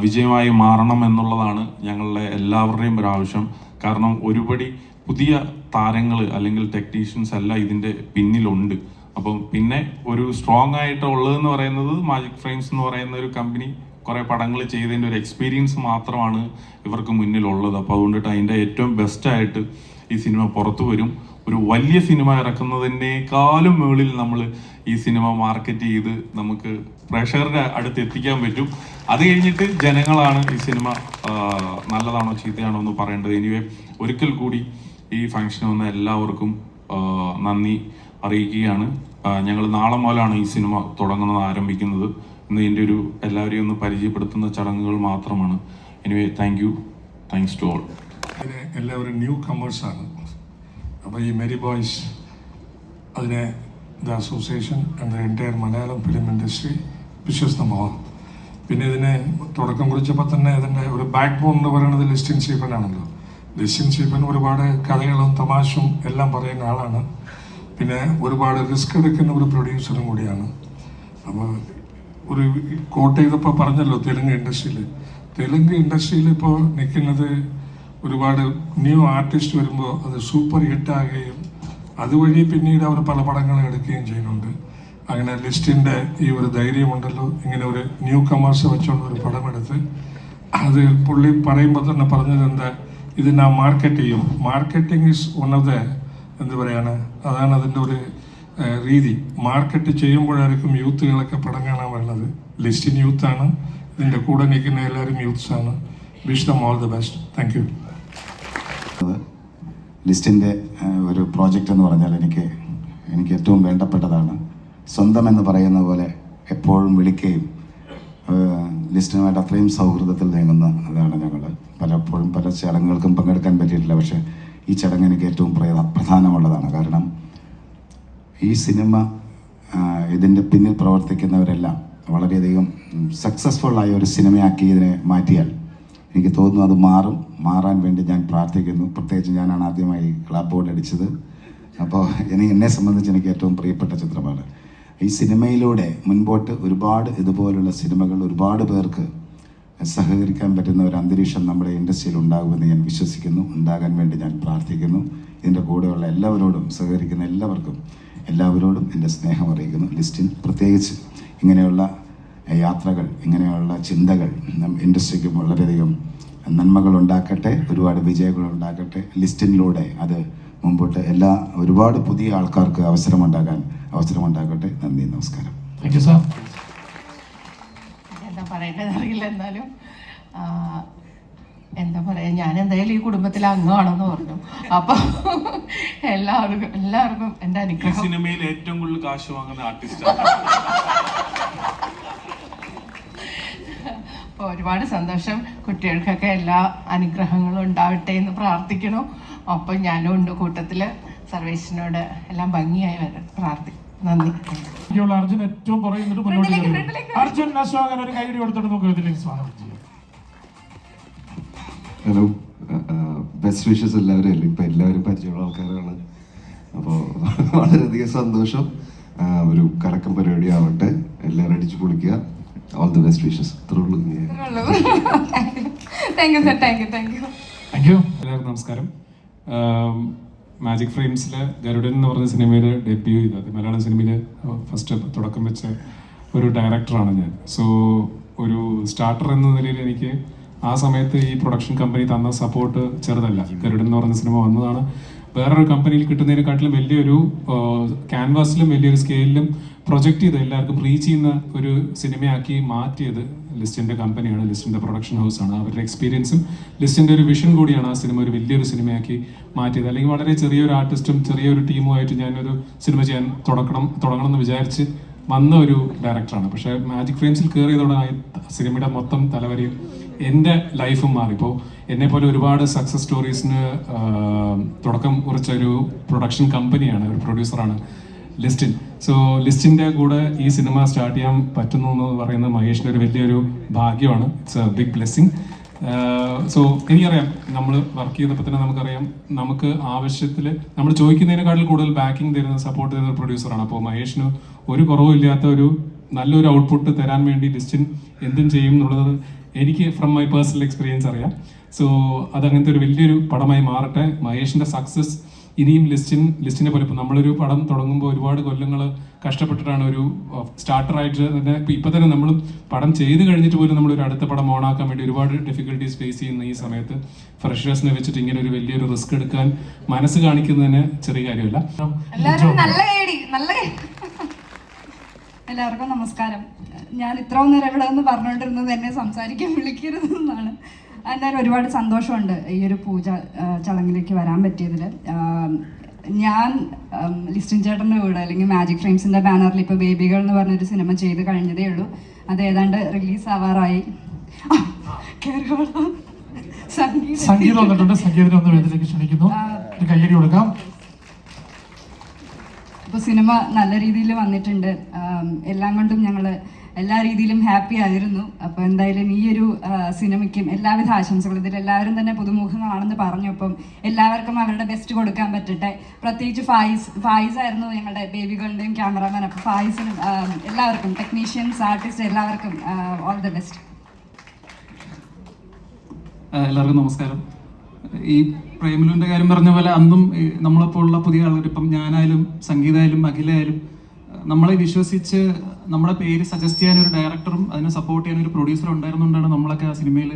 വിജയമായി മാറണം എന്നുള്ളതാണ് ഞങ്ങളുടെ എല്ലാവരുടെയും ഒരു ആവശ്യം. കാരണം ഒരുപടി പുതിയ താരങ്ങൾ അല്ലെങ്കിൽ ടെക്നീഷ്യൻസ് എല്ലാം ഇതിൻ്റെ പിന്നിലുണ്ട്. അപ്പം പിന്നെ ഒരു സ്ട്രോങ് ആയിട്ട് ഉള്ളതെന്ന് പറയുന്നത് മാജിക് ഫ്രെയിംസ് എന്ന് പറയുന്ന ഒരു കമ്പനി കുറേ പടങ്ങൾ ചെയ്തതിൻ്റെ ഒരു എക്സ്പീരിയൻസ് മാത്രമാണ് ഇവർക്ക് മുന്നിലുള്ളത്. അപ്പോൾ അതുകൊണ്ടിട്ട് അതിൻ്റെ ഏറ്റവും ബെസ്റ്റായിട്ട് ഈ സിനിമ പുറത്തു വരും. ഒരു വലിയ സിനിമ ഇറക്കുന്നതിനേക്കാളും മുകളിൽ നമ്മൾ ഈ സിനിമ മാർക്കറ്റ് ചെയ്ത് നമുക്ക് പ്രേക്ഷകരുടെ അടുത്ത് എത്തിക്കാൻ പറ്റും. അത് കഴിഞ്ഞിട്ട് ജനങ്ങളാണ് ഈ സിനിമ നല്ലതാണോ ചീത്തയാണോ എന്ന് പറയേണ്ടത്. എനിവേ ഒരിക്കൽ കൂടി ഈ ഫംഗ്ഷൻ വന്ന എല്ലാവർക്കും നന്ദി അറിയിക്കുകയാണ്. ഞങ്ങൾ നാളെ മുതലാണ് ഈ സിനിമ ആരംഭിക്കുന്നത്. ഇന്ന് ഇതിൻ്റെ എല്ലാവരെയും ഒന്ന് പരിചയപ്പെടുത്തുന്ന ചടങ്ങുകൾ മാത്രമാണ്. Anyway thanks to all. എല്ലാവരും ന്യൂ കമേഴ്സാണ്. അപ്പോൾ ഈ മെരി ബോയ്സ്, അതിനെ the association and the entire Malayalam film industry wishes them all. പിന്നെ ഇതിനെ തുടക്കം കുറിച്ചപ്പോൾ തന്നെ ഇതിൻ്റെ ഒരു ബാക്ക് ബോൺ എന്ന് പറയുന്നത് ലിസ്റ്റിൻ സ്റ്റീഫനാണല്ലോ. ലിസ്റ്റിൻ സ്റ്റീഫൻ ഒരുപാട് കഥകളും തമാശയും എല്ലാം പറയുന്ന ആളാണ്. പിന്നെ ഒരുപാട് റിസ്ക് എടുക്കുന്ന ഒരു പ്രൊഡ്യൂസറും കൂടിയാണ്. അപ്പോൾ ഒരു കോട്ട് ചെയ്തപ്പോൾ പറഞ്ഞല്ലോ തെലുങ്ക് ഇൻഡസ്ട്രിയിൽ ഇപ്പോൾ നിൽക്കുന്നത് ഒരുപാട് ന്യൂ ആർട്ടിസ്റ്റ് വരുമ്പോൾ അത് സൂപ്പർ ഹിറ്റാകുകയും അതുവഴി പിന്നീട് അവർ പല പടങ്ങളും എടുക്കുകയും ചെയ്യുന്നുണ്ട്. അങ്ങനെ ലിസ്റ്റിൻ്റെ ഈ ഒരു ധൈര്യമുണ്ടല്ലോ, ഇങ്ങനെ ഒരു ന്യൂ കമേഴ്സ് വെച്ചുകൊണ്ട് ഒരു പടമെടുത്ത് അത് പുള്ളി പറയുമ്പോൾ തന്നെ പറഞ്ഞത് എന്താ, ഇത് ഞാൻ മാർക്കറ്റ് ചെയ്യും. Marketing is one of the എന്ത് പറയാണ്, അതാണ് അതിൻ്റെ ഒരു രീതി. മാർക്കറ്റ് ചെയ്യുമ്പോഴായിരിക്കും യൂത്തുകളൊക്കെ പടം കാണാൻ വരുന്നത്. ലിസ്റ്റിൻ യൂത്താണ്, ഇതിൻ്റെ കൂടെ നിൽക്കുന്ന എല്ലാവരും യൂത്ത്സാണ്. Wish them all the best. Thank you. ലിസ്റ്റിൻ്റെ ഒരു പ്രോജക്റ്റ് എന്ന് പറഞ്ഞാൽ എനിക്ക് ഏറ്റവും വേണ്ടപ്പെട്ടതാണ്. സ്വന്തം എന്ന് പറയുന്ന പോലെ എപ്പോഴും വിളിക്കുകയും ലിസ്റ്റിനുമായിട്ട് അത്രയും സൗഹൃദത്തിൽ നീങ്ങുന്ന അതാണ് ഞങ്ങൾ. പലപ്പോഴും പല ചടങ്ങുകൾക്കും പങ്കെടുക്കാൻ പറ്റിയിട്ടില്ല. പക്ഷേ ഈ ചടങ്ങ് എനിക്ക് ഏറ്റവും പ്രധാനമുള്ളതാണ്. കാരണം ഈ സിനിമ ഇതിൻ്റെ പിന്നിൽ പ്രവർത്തിക്കുന്നവരെല്ലാം വളരെയധികം സക്സസ്ഫുള്ളായ ഒരു സിനിമയാക്കി ഇതിനെ മാറ്റിയാൽ എനിക്ക് തോന്നുന്നു അത് മാറാൻ വേണ്ടി ഞാൻ പ്രാർത്ഥിക്കുന്നു. പ്രത്യേകിച്ച് ഞാനാണ് ആദ്യമായി ക്ലാപ്പ് ബോർഡ് അടിച്ചത്. അപ്പോൾ എന്നെ സംബന്ധിച്ച് എനിക്ക് ഏറ്റവും പ്രിയപ്പെട്ട ചിത്രമാണ്. ഈ സിനിമയിലൂടെ മുൻപോട്ട് ഒരുപാട് ഇതുപോലുള്ള സിനിമകൾ ഒരുപാട് പേർക്ക് സഹകരിക്കാൻ പറ്റുന്ന ഒരു അന്തരീക്ഷം നമ്മുടെ ഇൻഡസ്ട്രിയിൽ ഉണ്ടാകുമെന്ന് ഞാൻ വിശ്വസിക്കുന്നു. ഉണ്ടാകാൻ വേണ്ടി ഞാൻ പ്രാർത്ഥിക്കുന്നു. ഇതിൻ്റെ കൂടെയുള്ള എല്ലാവരോടും സഹകരിക്കുന്ന എല്ലാവരോടും എൻ്റെ സ്നേഹം അറിയിക്കുന്നു. ലിസ്റ്റിൻ പ്രത്യേകിച്ച് ഇങ്ങനെയുള്ള യാത്രകൾ, ഇങ്ങനെയുള്ള ചിന്തകൾ ഇൻഡസ്ട്രിക്ക് വളരെയധികം നന്മകൾ ഉണ്ടാക്കട്ടെ, ഒരുപാട് വിജയങ്ങൾ ഉണ്ടാക്കട്ടെ. ലിസ്റ്റിനിലൂടെ അത് മുമ്പോട്ട് ഒരുപാട് പുതിയ ആൾക്കാർക്ക് അവസരമുണ്ടാകട്ടെ. നന്ദി, നമസ്കാരം. Thank you sir. എന്താ പറയേണ്ടത് അറിയില്ല. എന്നാലും എന്താ പറയാ, ഞാൻ എന്തായാലും ഈ കുടുംബത്തിലെ അംഗമാണെന്ന് പറഞ്ഞു. അപ്പൊ എല്ലാവർക്കും എന്റെ അനുഗ്രഹം. സിനിമയിൽ ഏറ്റവും കൂടുതൽ കാശ് വാങ്ങുന്ന ആർട്ടിസ്റ്റ്. അപ്പോൾ ഒരുപാട് സന്തോഷം. കുട്ടികൾക്കൊക്കെ എല്ലാ അനുഗ്രഹങ്ങളും ഉണ്ടാവട്ടെ എന്ന് പ്രാർത്ഥിക്കണു. ഒപ്പം ഞാനും ഉണ്ട് കൂട്ടത്തില്. സർവേശ്വരനോട് എല്ലാം ഭംഗിയായി പ്രാർത്ഥിക്കും. നന്ദി. അർജുൻ ഏറ്റവും പറയുന്നത് മുന്നോട്ട്. അർജുൻ അശോകൻ ഒരു കൈയടി കൊടുത്തിട്ട് നമുക്ക് ഇതിലേക്ക് സ്വാഗതം ചെയ്യാം. ഹലോ, ബെസ്റ്റ് വിഷസ് എല്ലാവരും അല്ലേ, ഇപ്പം എല്ലാവരും പരിചയമുള്ള ആൾക്കാരാണ്. അപ്പോൾ വളരെയധികം സന്തോഷം. ഒരു കലക്കം പരിപാടി ആവട്ടെ, എല്ലാവരും അടിച്ചു പൊളിക്കുക. All the best wishes. ഇത്രയുള്ളൂ. എല്ലാവർക്കും നമസ്കാരം. മാജിക് ഫ്രെയിംസിലെ ഗരുഡൻ എന്ന് പറഞ്ഞ സിനിമയിൽ ഡെബ്യൂ ചെയ്തത്, മലയാളം സിനിമയിൽ ഫസ്റ്റ് തുടക്കം വെച്ച ഒരു ഡയറക്ടറാണ് ഞാൻ. സോ ഒരു സ്റ്റാർട്ടർ എന്ന നിലയിൽ എനിക്ക് ആ സമയത്ത് ഈ പ്രൊഡക്ഷൻ കമ്പനി തന്ന സപ്പോർട്ട് ചെറുതല്ല. ഗരുഡൻ എന്ന് പറഞ്ഞ സിനിമ വന്നതാണ് വേറൊരു കമ്പനിയിൽ കിട്ടുന്നതിനെക്കാട്ടിലും വലിയൊരു ക്യാൻവാസിലും വലിയൊരു സ്കെയിലിലും പ്രൊജക്റ്റ് ചെയ്ത് എല്ലാവർക്കും റീച്ച് ചെയ്യുന്ന ഒരു സിനിമയാക്കി മാറ്റിയത് ലിസ്റ്റിൻ്റെ കമ്പനിയാണ്, ലിസ്റ്റിൻ്റെ പ്രൊഡക്ഷൻ ഹൗസാണ്. അവരുടെ എക്സ്പീരിയൻസും ലിസ്റ്റിൻ്റെ ഒരു വിഷൻ കൂടിയാണ് ആ സിനിമ ഒരു വലിയൊരു സിനിമയാക്കി മാറ്റിയത്. അല്ലെങ്കിൽ വളരെ ചെറിയൊരു ആർട്ടിസ്റ്റും ചെറിയൊരു ടീമുമായിട്ട് ഞാനൊരു സിനിമ ചെയ്യാൻ തുടങ്ങണമെന്ന് വിചാരിച്ച് വന്ന ഒരു ഡയറക്ടറാണ്. പക്ഷേ മാജിക് ഫ്രെയിംസിൽ കയറിയതോടെ സിനിമയുടെ മൊത്തം തലവരെയും എൻ്റെ ലൈഫും മാറിപ്പോൾ എന്നെപ്പോലെ ഒരുപാട് സക്സസ് സ്റ്റോറീസിന് തുടക്കം കുറിച്ച ഒരു പ്രൊഡക്ഷൻ കമ്പനിയാണ്, ഒരു പ്രൊഡ്യൂസറാണ് ലിസ്റ്റിൻ. സോ ലിസ്റ്റിൻ്റെ കൂടെ ഈ സിനിമ സ്റ്റാർട്ട് ചെയ്യാൻ പറ്റുന്നു എന്ന് പറയുന്നത് മഹേഷിൻ്റെ ഒരു വലിയൊരു ഭാഗ്യമാണ്. It's a big blessing. So എനിക്കറിയാം, നമ്മൾ വർക്ക് ചെയ്തപ്പോൾ തന്നെ നമുക്കറിയാം, നമുക്ക് ആവശ്യത്തിൽ നമ്മൾ ചോദിക്കുന്നതിനേക്കാട്ടിൽ കൂടുതൽ ബാക്കിംഗ് തരുന്ന സപ്പോർട്ട് തരുന്ന ഒരു പ്രൊഡ്യൂസറാണ്. അപ്പോൾ മഹേഷിന് ഒരു കുറവില്ലാത്ത ഒരു നല്ലൊരു ഔട്ട്പുട്ട് തരാൻ വേണ്ടി ലിസ്റ്റിൻ എന്തും ചെയ്യും എന്നുള്ളത് എനിക്ക് ഫ്രം മൈ പേഴ്സണൽ എക്സ്പീരിയൻസ് അറിയാം. സോ അതങ്ങനത്തെ ഒരു വലിയൊരു പടമായി മാറട്ടെ. മഹേഷിൻ്റെ സക്സസ് ഇനിയും ലിസ്റ്റിനെ പോലെ ഇപ്പോൾ നമ്മളൊരു പടം തുടങ്ങുമ്പോൾ ഒരുപാട് കൊല്ലങ്ങൾ കഷ്ടപ്പെട്ടിട്ടാണ് ഒരു സ്റ്റാർട്ടറായിട്ട് തന്നെ ഇപ്പം തന്നെ നമ്മൾ പടം ചെയ്ത് കഴിഞ്ഞിട്ട് പോലും നമ്മളൊരു അടുത്ത പടം ഓണാക്കാൻ വേണ്ടി ഒരുപാട് ഡിഫിക്കൽട്ടീസ് ഫേസ് ചെയ്യുന്ന ഈ സമയത്ത് ഫ്രഷേഴ്സിനെ വെച്ചിട്ട് ഇങ്ങനെ ഒരു വലിയൊരു റിസ്ക് എടുക്കാൻ മനസ്സ് കാണിക്കുന്നതിന് ചെറിയ കാര്യമല്ല. എല്ലാവർക്കും നമസ്കാരം. ഞാൻ ഇത്രയും നേരം ഇവിടെ നിന്ന് പറഞ്ഞുകൊണ്ടിരുന്നത് എന്നെ സംസാരിക്കാൻ വിളിക്കരുതെന്നാണ്. എന്തായാലും ഒരുപാട് സന്തോഷമുണ്ട് ഈ ഒരു പൂജ ചടങ്ങിലേക്ക് വരാൻ പറ്റിയതിൽ. ഞാൻ ലിസ്റ്റിൻ ചേട്ടൻ്റെ കൂടെ അല്ലെങ്കിൽ മാജിക് ഫ്രെയിംസിൻ്റെ ബാനറിൽ ഇപ്പോൾ ബേബികൾ എന്ന് പറഞ്ഞൊരു സിനിമ ചെയ്ത് കഴിഞ്ഞതേ ഉള്ളൂ. അത് ഏതാണ്ട് റിലീസ് ആവാറായി. സംഗീതം വന്നിട്ടുണ്ട്, സംഗീതം ഒന്ന് വേദിയിലേക്ക് ക്ഷണിക്കുന്നു. കയ്യടി കൊടുക്കാം. ഇപ്പോൾ സിനിമ നല്ല രീതിയിൽ വന്നിട്ടുണ്ട്. എല്ലാം കൊണ്ടും ഞങ്ങൾ എല്ലാ രീതിയിലും ഹാപ്പി ആയിരുന്നു. അപ്പോൾ എന്തായാലും ഈ ഒരു സിനിമയ്ക്കും എല്ലാവിധ ആശംസകളും. ഇതിൽ എല്ലാവരും തന്നെ പുതുമുഖങ്ങളാണെന്ന് പറഞ്ഞു. അപ്പം എല്ലാവർക്കും അവരുടെ ബെസ്റ്റ് കൊടുക്കാൻ പറ്റട്ടെ. പ്രത്യേകിച്ച് ഫായിസ് ആയിരുന്നു ഞങ്ങളുടെ ബേബികളുടെയും ക്യാമറാമാൻ. അപ്പോൾ ഫായിസിനും എല്ലാവർക്കും, ടെക്നീഷ്യൻസ്, ആർട്ടിസ്റ്റ് എല്ലാവർക്കും ഓൾ ദ ബെസ്റ്റ്. എല്ലാവർക്കും നമസ്കാരം. ഈ പ്രേമലുവിൻ്റെ കാര്യം പറഞ്ഞ പോലെ അന്നും നമ്മളപ്പോൾ ഉള്ള പുതിയ ആളുകൾ, ഇപ്പം ഞാനായാലും സംഗീതമായാലും അഖിലായാലും, നമ്മളെ വിശ്വസിച്ച് നമ്മുടെ പേര് സജസ്റ്റ് ചെയ്യാൻ ഒരു ഡയറക്ടറും അതിനെ സപ്പോർട്ട് ചെയ്യാൻ ഒരു പ്രൊഡ്യൂസറും ഉണ്ടായിരുന്നുകൊണ്ടാണ് നമ്മളൊക്കെ ആ സിനിമയിൽ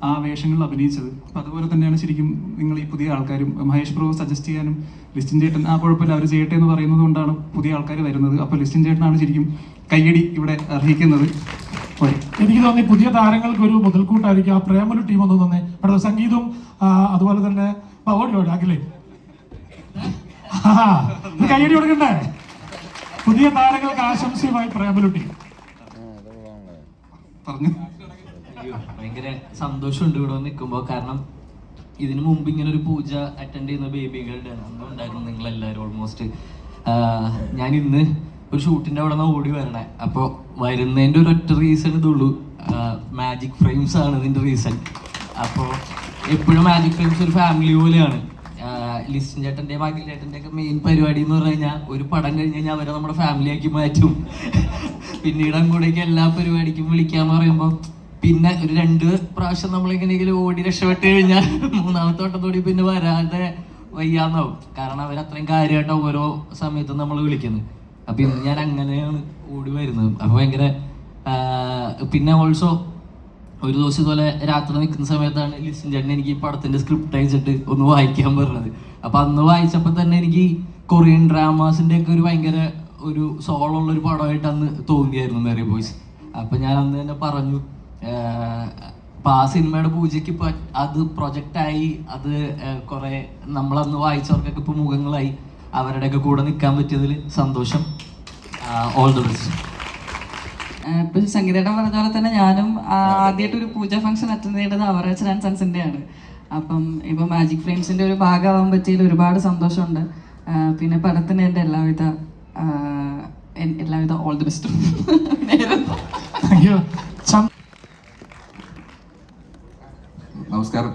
ആ വേഷങ്ങളിൽ അഭിനയിച്ചത്. അപ്പം അതുപോലെ തന്നെയാണ് ശരിക്കും നിങ്ങൾ ഈ പുതിയ ആൾക്കാരും മഹേഷ് പ്രഭു സജസ്റ്റ് ചെയ്യാനും ലിസ്റ്റിൻ ചേട്ടൻ ആ കുഴപ്പമില്ല അവർ ചെയ്യട്ടെ എന്ന് പറയുന്നത് കൊണ്ടാണ് പുതിയ ആൾക്കാർ വരുന്നത്. അപ്പോൾ ലിസ്റ്റിൻ ചേട്ടനാണ് ശരിക്കും കയ്യടി ഇവിടെ അർഹിക്കുന്നത്. എനിക്ക് തോന്നി പുതിയ താരങ്ങൾക്ക് ഒരു മുതൽക്കൂട്ടായിരിക്കും ആ പ്രേമലു ടീം ഒന്ന് തന്നെ. ഇവിടെ സംഗീതവും അതുപോലെ തന്നെ അഖിലേ കയ്യടി കൊടുക്കണ്ടേ? പുതിയ താരങ്ങൾക്ക് ആശംസയുമായി പ്രേമലു ടീം പറഞ്ഞു. ഭയങ്കര സന്തോഷമുണ്ട് ഇവിടെ നിൽക്കുമ്പോൾ. കാരണം ഇതിനു മുമ്പ് ഇങ്ങനെ ഒരു പൂജ അറ്റൻഡ് ചെയ്യുന്ന ബേബികളുടെ അന്നും ഉണ്ടായിരുന്നു നിങ്ങളെല്ലാവരും ഓൾമോസ്റ്റ്. ഞാൻ ഇന്ന് ഒരു ഷൂട്ടിൻ്റെ അവിടെ നിന്ന് ഓടി വരണേ. അപ്പോൾ വരുന്നതിൻ്റെ ഒരൊറ്റ റീസൺ ഇതുള്ളൂ, മാജിക് ഫ്രെയിംസ് ആണ് ഇതിൻ്റെ റീസൺ. അപ്പോൾ എപ്പോഴും മാജിക് ഫ്രെയിംസ് ഒരു ഫാമിലി പോലെയാണ്. ലിസ്റ്റിൻ ചേട്ടൻ്റെ ഭാഗ്യ ചേട്ടൻ്റെ ഒക്കെ മെയിൻ പരിപാടി എന്ന് പറഞ്ഞു കഴിഞ്ഞാൽ ഒരു പടം കഴിഞ്ഞ് കഴിഞ്ഞാൽ അവരെ നമ്മുടെ ഫാമിലിയാക്കി മാറ്റും. പിന്നീട് അങ്ങോട്ടേക്ക് എല്ലാ പരിപാടിക്കും വിളിക്കാന്ന് പറയുമ്പോൾ പിന്നെ ഒരു 2 പ്രാവശ്യം നമ്മളിങ്ങനെയെങ്കിലും ഓടി രക്ഷപ്പെട്ട് കഴിഞ്ഞാൽ 3ാമത്തെ വട്ടത്തോടി പിന്നെ വരാതെ വയ്യാന്നാവും. കാരണം അവരത്രയും കാര്യമായിട്ട് ഓരോ സമയത്തും നമ്മൾ വിളിക്കുന്നത്. അപ്പം ഇന്ന് ഞാൻ അങ്ങനെയാണ് ഓടി വരുന്നത്. അപ്പോൾ ഭയങ്കര പിന്നെ ഓൾസോ ഒരു ദിവസം ഇതുപോലെ രാത്രി നിൽക്കുന്ന സമയത്താണ് ലിസ്റ്റിൻ ചേട്ടൻ എനിക്ക് ഈ പടത്തിൻ്റെ സ്ക്രിപ്റ്റ് അയച്ചിട്ട് ഒന്ന് വായിക്കാൻ പറഞ്ഞത്. അപ്പം അന്ന് വായിച്ചപ്പോൾ തന്നെ എനിക്ക് കൊറിയൻ ഡ്രാമാസിൻ്റെ ഒക്കെ ഒരു ഭയങ്കര ഒരു സോളുള്ള ഒരു പടമായിട്ട് അന്ന് തോന്നിയായിരുന്നു മെറി ബോയ്സ്. അപ്പം ഞാൻ അന്ന് തന്നെ പറഞ്ഞു അപ്പം ആ സിനിമയുടെ പൂജയ്ക്ക് ഇപ്പം അത് പ്രൊജക്റ്റായി, അത് കുറേ നമ്മളന്ന് വായിച്ചവർക്കൊക്കെ ഇപ്പോൾ മുഖങ്ങളായി, അവരുടെയൊക്കെ കൂടെ നിൽക്കാൻ പറ്റിയതിൽ സന്തോഷം. All the best. ഇപ്പം സംഗീതയുടെ പറഞ്ഞ പോലെ തന്നെ ഞാനും ആദ്യമായിട്ട് ഒരു പൂജ ഫംഗ്ഷൻ അറ്റൻഡ് ചെയ്തത് അവറേച്ചർ ആൻഡ് സൺസിൻ്റെയാണ്. അപ്പം ഇപ്പം മാജിക് ഫ്രെയിംസിൻ്റെ ഒരു ഭാഗമാവാൻ പറ്റിയതിൽ ഒരുപാട് സന്തോഷമുണ്ട്. പിന്നെ പടത്തിന് എൻ്റെ എല്ലാവിധ ഓൾ ദി ബെസ്റ്റും. നമസ്കാരം.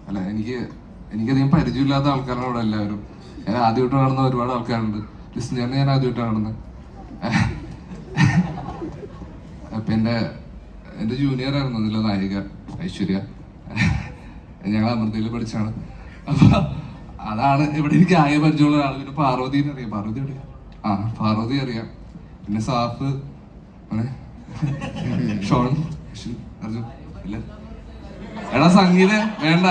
അല്ല, എനിക്കധികം പരിചയമില്ലാത്ത ആൾക്കാരാണ് ഇവിടെ എല്ലാവരും. ഞാൻ ആദ്യമായിട്ട് കാണുന്ന ഒരുപാട് ആൾക്കാരുണ്ട്. ലിസ്റ്റിൻ ചേട്ടനെ ഞാൻ ആദ്യമായിട്ടാണ് കാണുന്നത്. അപ്പം എൻ്റെ ജൂനിയർ ആയിരുന്നു അതിലെ നായിക ഐശ്വര്യ. ഞങ്ങൾ അമൃതയിൽ പഠിച്ചാണ്. അപ്പോൾ അതാണ് ഇവിടെ എനിക്ക് ആകെ പരിചയമുള്ള ഒരാൾ. പിന്നെ പാർവതിനെ അറിയാം. പാർവതി അറിയാം. പാർവതി അറിയാം. പിന്നെ സാഫ്, ഷോൺ, അർജുൻ ഇല്ല. എടാ സംഗീതം വേണ്ട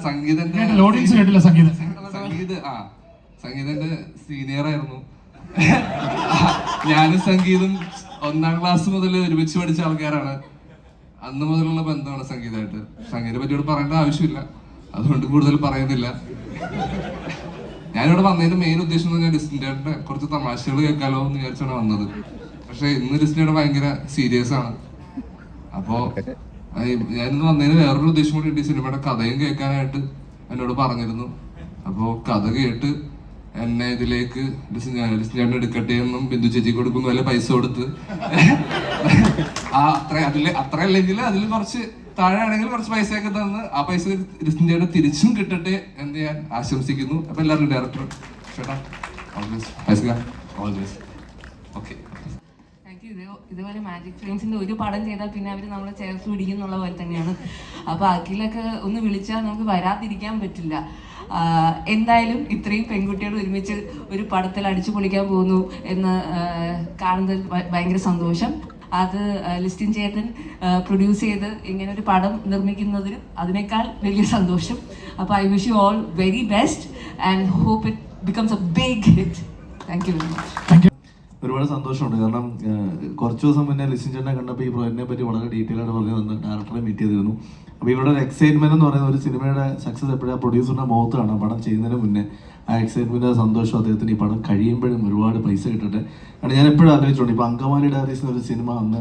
സംഗീതന്റെ സംഗീതന്റെ സീനിയർ ആയിരുന്നു. ഞാനും സംഗീതം 1ാം ക്ലാസ് മുതൽ ഒരുമിച്ച് പഠിച്ച ആൾക്കാരാണ്. അന്ന് മുതലുള്ള ബന്ധമാണ് സംഗീതമായിട്ട്. സംഗീതത്തെ പറ്റിയോട് പറയേണ്ട ആവശ്യമില്ല, അതുകൊണ്ട് കൂടുതൽ പറയുന്നില്ല. ഞാനിവിടെ വന്നതിന്റെ മെയിൻ ഉദ്ദേശം എന്ന് പറഞ്ഞാൽ ലിസ്റ്റിൻ്റെ കുറച്ച് തമാശകൾ കേൾക്കാലോ എന്ന് വിചാരിച്ചാണ് വന്നത്. പക്ഷെ ഇന്ന് ലിസ്റ്റിൻ്റെ ഭയങ്കര സീരിയസ് ആണ്. അപ്പോൾ ഞാനിന്ന് വന്നതിന് വേറൊരു ഉദ്ദേശം കൂടി ഉണ്ട്. ഈ സിനിമയുടെ കഥയും കേൾക്കാനായിട്ട് എന്നോട് പറഞ്ഞിരുന്നു. അപ്പോൾ കഥ കേട്ട് എന്നെ ഇതിലേക്ക് ലിസ്റ്റിൻ എടുക്കട്ടെ എന്നും ബിന്ദു ചേച്ചി കൊടുക്കുന്ന പോലെ പൈസ കൊടുത്ത് അത്രയല്ലെങ്കിൽ അതിൽ കുറച്ച് താഴെ ആണെങ്കിൽ കുറച്ച് പൈസയൊക്കെ തന്ന് ആ പൈസ ലിസ്റ്റിൻ തിരിച്ചും കിട്ടട്ടെ എന്ന് ഞാൻ ആശംസിക്കുന്നു. അപ്പൊ എല്ലാവരും ഡയറക്ടർ ചേട്ടാ ഓക്കെ. ഇതുപോലെ മാജിക് ഫ്രെയിംസിന്റെ ഒരു പടം ചെയ്താൽ പിന്നെ അവർ നമ്മളെ ചേർത്ത് പിടിക്കും എന്നുള്ള പോലെ തന്നെയാണ്. അപ്പോൾ അഖിലൊക്കെ ഒന്ന് വിളിച്ചാൽ നമുക്ക് വരാതിരിക്കാൻ പറ്റില്ല. എന്തായാലും ഇത്രയും പെൺകുട്ടികൾ ഒരുമിച്ച് ഒരു പടത്തിൽ അടിച്ചു പൊളിക്കാൻ പോകുന്നു എന്ന് കാണുന്നതിൽ ഭയങ്കര സന്തോഷം. അത് ലിസ്റ്റിൻ ചേട്ടൻ പ്രൊഡ്യൂസ് ചെയ്ത് ഇങ്ങനെ ഒരു പടം നിർമ്മിക്കുന്നതിന് അതിനേക്കാൾ വലിയ സന്തോഷം. അപ്പോൾ I wish you all very best and hope it becomes a big hit. Thank you very much. ഒരുപാട് സന്തോഷമുണ്ട്. കാരണം കുറച്ച് ദിവസം മുന്നേ ലിസ്റ്റിൻ ചേട്ടനെ കണ്ടപ്പോൾ ഈ പ്രോജക്റ്റിനെ പറ്റി വളരെ ഡീറ്റെയിൽ ആയിട്ട് പറഞ്ഞു തന്ന് ഡയറക്ടറെ മീറ്റ് ചെയ്തിരുന്നു. അപ്പോൾ ഇവിടെ ഒരു എക്സൈറ്റ്മെന്റ് എന്ന് പറയുന്ന ഒരു സിനിമയുടെ സക്സസ് എപ്പോഴും ആ പ്രൊഡ്യൂസറിന്റെ മുഖത്ത് കാണാം. പടം ചെയ്യുന്നതിന് മുന്നേ ആ എക്സൈറ്റ്മെന്റ് സന്തോഷം അദ്ദേഹത്തിന് ഈ പടം കഴിയുമ്പോഴും ഒരുപാട് പൈസ കിട്ടട്ടെ. കാരണം ഞാൻ എപ്പോഴും ആലോചിച്ചിട്ടുണ്ട്, ഇപ്പോൾ അങ്കമാലി ഡയറീസ് എന്നൊരു സിനിമ അന്ന്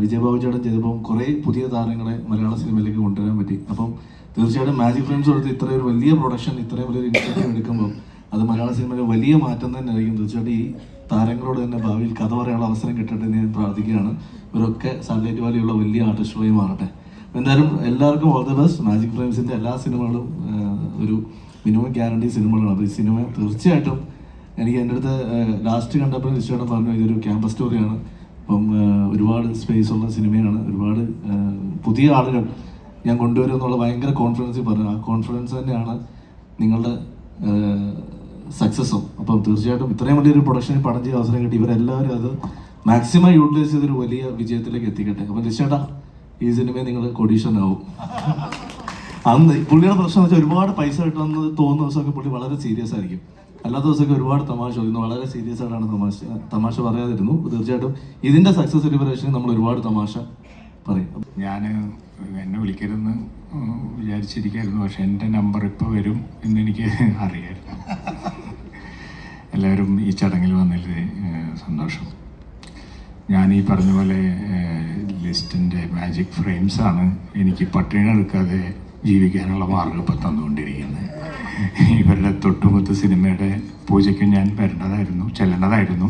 വിജയബാബു ചേട്ടൻ ചെയ്തപ്പോൾ കുറേ പുതിയ താരങ്ങളെ മലയാള സിനിമയിലേക്ക് കൊണ്ടുവരാൻ പറ്റി. അപ്പം തീർച്ചയായിട്ടും മാജിക് ഫ്രെയിംസ് കൊടുത്ത് ഇത്രയും ഒരു വലിയ പ്രൊഡക്ഷൻ, ഇത്രയും വലിയൊരു ഇനിഷ്യേറ്റീവ് എടുക്കുമ്പോൾ അത് മലയാള സിനിമയിൽ വലിയ മാറ്റം തന്നെ ആയിരിക്കും. തീർച്ചയായിട്ടും ഈ താരങ്ങളോട് തന്നെ ഭാവിയിൽ കഥ പറയാനുള്ള അവസരം കിട്ടട്ടെ എന്ന് ഞാൻ പ്രാർത്ഥിക്കുകയാണ്. ഇവരൊക്കെ സാറ്റലൈറ്റ് വാലിയുള്ള വലിയ ആർട്ടിസ്റ്റുകളായി മാറട്ടെ. എന്തായാലും എല്ലാവർക്കും ഓൾ ദി ബെസ്റ്റ്. മാജിക് ഫ്രെയിംസിൻ്റെ എല്ലാ സിനിമകളും ഒരു മിനിമം ഗ്യാരണ്ടി സിനിമകളാണ്. അപ്പോൾ ഈ സിനിമ തീർച്ചയായിട്ടും എനിക്ക് എൻ്റെ അടുത്ത് ലാസ്റ്റ് കണ്ടപ്പോൾ നിശ്ചയം പറഞ്ഞു ഇതൊരു ക്യാമ്പസ് സ്റ്റോറിയാണ്. അപ്പം ഒരുപാട് സ്പേസ് ഉള്ള സിനിമയാണ്. ഒരുപാട് പുതിയ ആളുകൾ ഞാൻ കൊണ്ടുവരും എന്നുള്ള ഭയങ്കര കോൺഫിഡൻസിൽ പറഞ്ഞു. ആ കോൺഫിഡൻസ് തന്നെയാണ് നിങ്ങളുടെ സക്സസ്സും. അപ്പം തീർച്ചയായിട്ടും ഇത്രയും വലിയൊരു പ്രൊഡക്ഷനിൽ പടം ചെയ്യാൻ അവസരം കിട്ടി. ഇവരെല്ലാവരും അത് മാക്സിമം യൂട്ടിലൈസ് ചെയ്തൊരു വലിയ വിജയത്തിലേക്ക് എത്തിക്കട്ടെ. അപ്പം നിശ്ചേട്ടാ ഈ സിനിമയിൽ നിങ്ങൾ കൊടീശ്വരനാവും. അന്ന് പുള്ളിയുടെ പ്രശ്നം എന്ന് വെച്ചാൽ ഒരുപാട് പൈസ കിട്ടുമെന്ന് തോന്നുന്ന ദിവസമൊക്കെ പുള്ളി വളരെ സീരിയസ് ആയിരിക്കും. അല്ലാത്ത ദിവസമൊക്കെ ഒരുപാട് തമാശ ഇന്ന് വളരെ സീരിയസ് ആയിട്ടാണ് തമാശ പറയാതിരുന്നു. തീർച്ചയായിട്ടും ഇതിൻ്റെ സക്സസ് സെലിബ്രേഷന് നമ്മൾ ഒരുപാട് തമാശ പറയും. ഞാൻ എന്നെ വിളിക്കരുതെന്ന് വിചാരിച്ചിരിക്കായിരുന്നു, പക്ഷെ എൻ്റെ നമ്പർ ഇപ്പോൾ വരും എന്നെനിക്ക് അറിയായിരുന്നു. എല്ലാവരും ഈ ചടങ്ങിൽ വന്നതിൽ സന്തോഷം. ഞാൻ ഈ പറഞ്ഞ പോലെ ലിസ്റ്റിൻ്റെ മാജിക് ഫ്രെയിംസാണ് എനിക്ക് പട്ടിണി എടുക്കാതെ ജീവിക്കാനുള്ള മാർഗ്ഗം ഇപ്പം തന്നുകൊണ്ടിരിക്കുന്നത്. ഇവരുടെ തൊട്ടുമുത്ത് സിനിമയുടെ പൂജയ്ക്ക് ഞാൻ ചെല്ലേണ്ടതായിരുന്നു.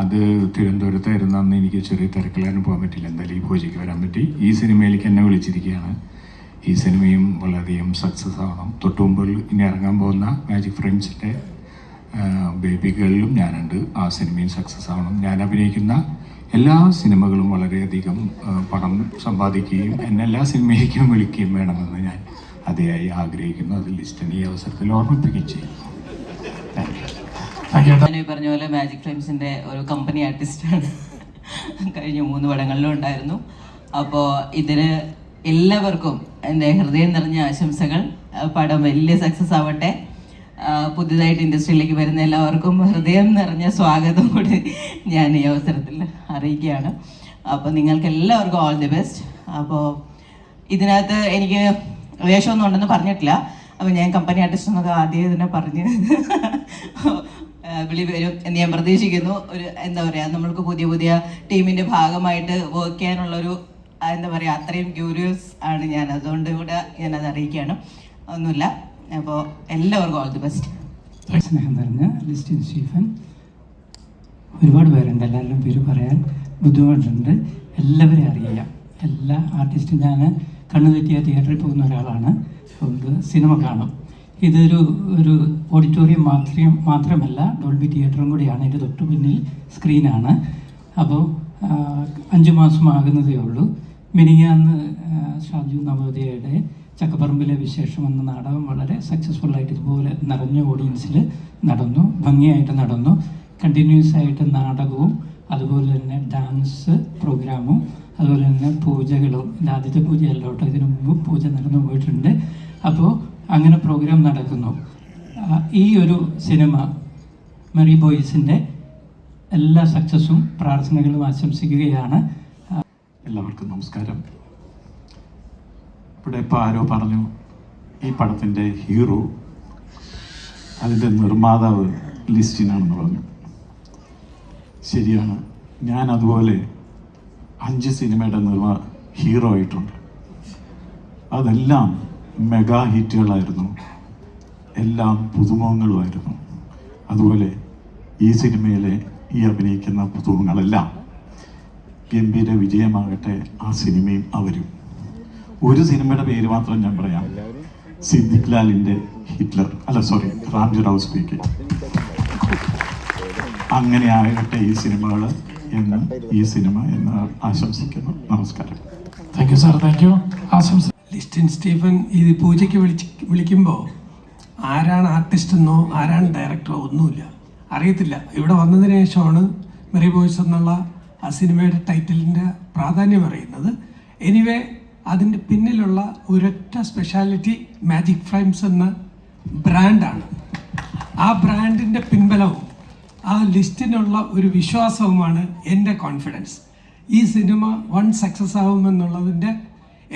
അത് തിരുവനന്തപുരത്തായിരുന്നു. അന്ന് എനിക്ക് ചെറിയ തിരക്കിലാനും പോകാൻ പറ്റില്ല. എന്തായാലും ഈ പൂജയ്ക്ക് വരാൻ പറ്റി. ഈ സിനിമയിലേക്ക് എന്നെ വിളിച്ചിരിക്കുകയാണ്. ഈ സിനിമയും വളരെയധികം സക്സസ് ആവണം. തൊട്ടുമുമ്പിൽ ഇനി ഇറങ്ങാൻ പോകുന്ന മാജിക് ഫ്രെയിംസിൻ്റെ ബേബി ഗേളിലും ഞാനുണ്ട്. ആ സിനിമയും സക്സസ് ആവണം. ഞാൻ അഭിനയിക്കുന്ന എല്ലാ സിനിമകളും വളരെയധികം പണം സമ്പാദിക്കുകയും എന്നെ എല്ലാ സിനിമയിലേക്കും വിളിക്കുകയും വേണമെന്ന് ഞാൻ അതിയായി ആഗ്രഹിക്കുന്നു. അത് ലിസ്റ്റിന് ഈ അവസരത്തിൽ ഓർമ്മിപ്പിക്കുകയും ചെയ്യും. ഞാൻ ഈ പറഞ്ഞ പോലെ മാജിക് ഫ്രെയിംസിൻ്റെ ഒരു കമ്പനി ആർട്ടിസ്റ്റാണ്. കഴിഞ്ഞ 3 പടങ്ങളിലും ഉണ്ടായിരുന്നു. അപ്പോൾ ഇതിന് എല്ലാവർക്കും എൻ്റെ ഹൃദയം നിറഞ്ഞ ആശംസകൾ. പടം വലിയ സക്സസ് ആവട്ടെ. പുതിയതായിട്ട് ഇൻഡസ്ട്രിയിലേക്ക് വരുന്ന എല്ലാവർക്കും ഹൃദയം നിറഞ്ഞ സ്വാഗതം കൂടി ഞാൻ ഈ അവസരത്തിൽ അറിയിക്കുകയാണ്. അപ്പോൾ നിങ്ങൾക്ക് എല്ലാവർക്കും ഓൾ ദി ബെസ്റ്റ്. അപ്പോൾ ഇതിനകത്ത് എനിക്ക് വേഷമൊന്നും ഉണ്ടെന്ന് പറഞ്ഞിട്ടില്ല. അപ്പോൾ ഞാൻ കമ്പനി ആർട്ടിസ്റ്റ് എന്നൊക്കെ ആദ്യം തന്നെ പറഞ്ഞ് വിളി വരും എന്ന് ഞാൻ പ്രതീക്ഷിക്കുന്നു. ഒരു എന്താ പറയുക, നമ്മൾക്ക് പുതിയ ടീമിൻ്റെ ഭാഗമായിട്ട് വർക്ക് ചെയ്യാനുള്ളൊരു എന്താ പറയുക, അത്രയും ക്യൂരിയസ് ആണ് ഞാൻ. അതുകൊണ്ട് കൂടെ ഞാനത് അറിയിക്കുകയാണ്. ഒന്നുമില്ല. അപ്പോൾ എല്ലാവർക്കും ഓൾ ദി ബെസ്റ്റ്. സ്നേഹം നിറഞ്ഞ ലിസ്റ്റിൻ സ്റ്റീഫൻ. ഒരുപാട് പേരുണ്ട്, എല്ലാവരുടെയും പേര് പറയാൻ ബുദ്ധിമുട്ടുണ്ട്. എല്ലാവരെയും അറിയാം, എല്ലാ ആർട്ടിസ്റ്റും. ഞാൻ കണ്ണു തെറ്റിയ തിയേറ്ററിൽ പോകുന്ന ഒരാളാണ്. അതുകൊണ്ട് സിനിമ കാണും. ഒരു ഓഡിറ്റോറിയം മാത്രമല്ല, ഡോൾബി തിയേറ്ററും കൂടിയാണ്. ഇതിൻ്റെ തൊട്ട് പിന്നിൽ സ്ക്രീനാണ്. അപ്പോൾ 5 മാസമാകുന്നതേ ഉള്ളൂ. മിനിങ്ങാന്ന് ഷാജു നവോദയയുടെ ചക്കപ്പറമ്പിലെ വിശേഷം എന്ന നാടകം വളരെ സക്സസ്ഫുള്ളായിട്ട് ഇതുപോലെ നിറഞ്ഞ ഓഡിയൻസിൽ നടന്നു, ഭംഗിയായിട്ട് നടന്നു. കണ്ടിന്യൂസ് ആയിട്ട് നാടകവും അതുപോലെ തന്നെ ഡാൻസ് പ്രോഗ്രാമും അതുപോലെ തന്നെ പൂജകളും. ഇത് ആദ്യത്തെ പൂജയല്ല കേട്ടോ, ഇതിനു മുമ്പ് പൂജ നടന്നു പോയിട്ടുണ്ട്. അപ്പോൾ അങ്ങനെ പ്രോഗ്രാം നടക്കുന്നു. ഈ ഒരു സിനിമ മെറി ബോയ്സിൻ്റെ എല്ലാ സക്സസ്സും പ്രാർത്ഥനകളും ആശംസിക്കുകയാണ്. എല്ലാവർക്കും നമസ്കാരം. ഇവിടെ ഇപ്പോൾ ആരോ പറഞ്ഞു ഈ പടത്തിൻ്റെ ഹീറോ അതിൻ്റെ നിർമ്മാതാവ് ലിസ്റ്റിനാണെന്ന് പറഞ്ഞു. ശരിയാണ്, ഞാൻ അതുപോലെ 5 സിനിമയുടെ ഹീറോ ആയിട്ടുണ്ട്. അതെല്ലാം മെഗാ ഹിറ്റുകളായിരുന്നു, എല്ലാം പുതുമുഖങ്ങളുമായിരുന്നു. അതുപോലെ ഈ സിനിമയിലെ ഈ അഭിനയിക്കുന്ന പുതുമുഖങ്ങളെല്ലാം ഗംഭീര വിജയമാകട്ടെ ആ സിനിമയും അവരും. ഒരു സിനിമയുടെ പേര് മാത്രം ഞാൻ പറയാം, സിദ്ദിഖ് ലാലിൻ്റെ റാംജി റാവു സ്പീക്കിംഗ്. അങ്ങനെ ആകട്ടെ ഈ സിനിമകൾ എന്ന് ആശംസിക്കുന്നു. നമസ്കാരം. Thank you sir, thank U. ആശംസ. ലിസ്റ്റിൻ സ്റ്റീഫൻ ഇത് പൂജയ്ക്ക് വിളിക്കുമ്പോൾ ആരാണ് ആർട്ടിസ്റ്റ് എന്നോ ആരാണ് ഡയറക്ടറോ ഒന്നുമില്ല, അറിയത്തില്ല. ഇവിടെ വന്നതിന് ശേഷമാണ് മെറി ബോയ്സ് എന്നുള്ള ആ സിനിമയുടെ ടൈറ്റിലിൻ്റെ പ്രാധാന്യം അറിയുന്നത്. എനിവേ, അതിൻ്റെ പിന്നിലുള്ള ഒരൊറ്റ സ്പെഷ്യാലിറ്റി മാജിക് ഫ്രെയിംസ് എന്ന ബ്രാൻഡാണ്. ആ ബ്രാൻഡിൻ്റെ പിൻബലവും ആ ലിസ്റ്റിനുള്ള ഒരു വിശ്വാസവുമാണ് എൻ്റെ കോൺഫിഡൻസ്. ഈ സിനിമ സക്സസ് ആവുമെന്നുള്ളതിൻ്റെ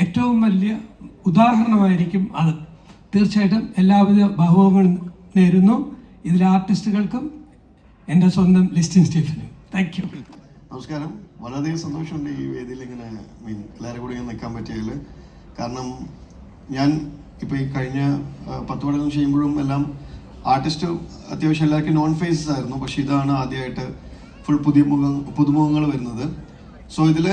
ഏറ്റവും വലിയ ഉദാഹരണമായിരിക്കും അത്. തീർച്ചയായിട്ടും എല്ലാവിധ ഭാവങ്ങളും നേരുന്നു ഇതിലെ ആർട്ടിസ്റ്റുകൾക്കും എൻ്റെ സ്വന്തം ലിസ്റ്റിൻ സ്റ്റീഫനും. Thank you. നമസ്കാരം. വളരെയധികം സന്തോഷമുണ്ട് ഈ വേദിയിൽ ഇങ്ങനെ എല്ലാവരും കൂടി ഇങ്ങനെ നിൽക്കാൻ പറ്റിയതിൽ. കാരണം ഞാൻ ഇപ്പോൾ ഈ കഴിഞ്ഞ 10 പടങ്ങൾ ചെയ്യുമ്പോഴും എല്ലാം ആർട്ടിസ്റ്റ് അത്യാവശ്യം എല്ലാവർക്കും നോൺ ഫേസസ് ആയിരുന്നു. പക്ഷെ ഇതാണ് ആദ്യമായിട്ട് ഫുൾ പുതുമുഖങ്ങൾ വരുന്നത്. സോ ഇതിൽ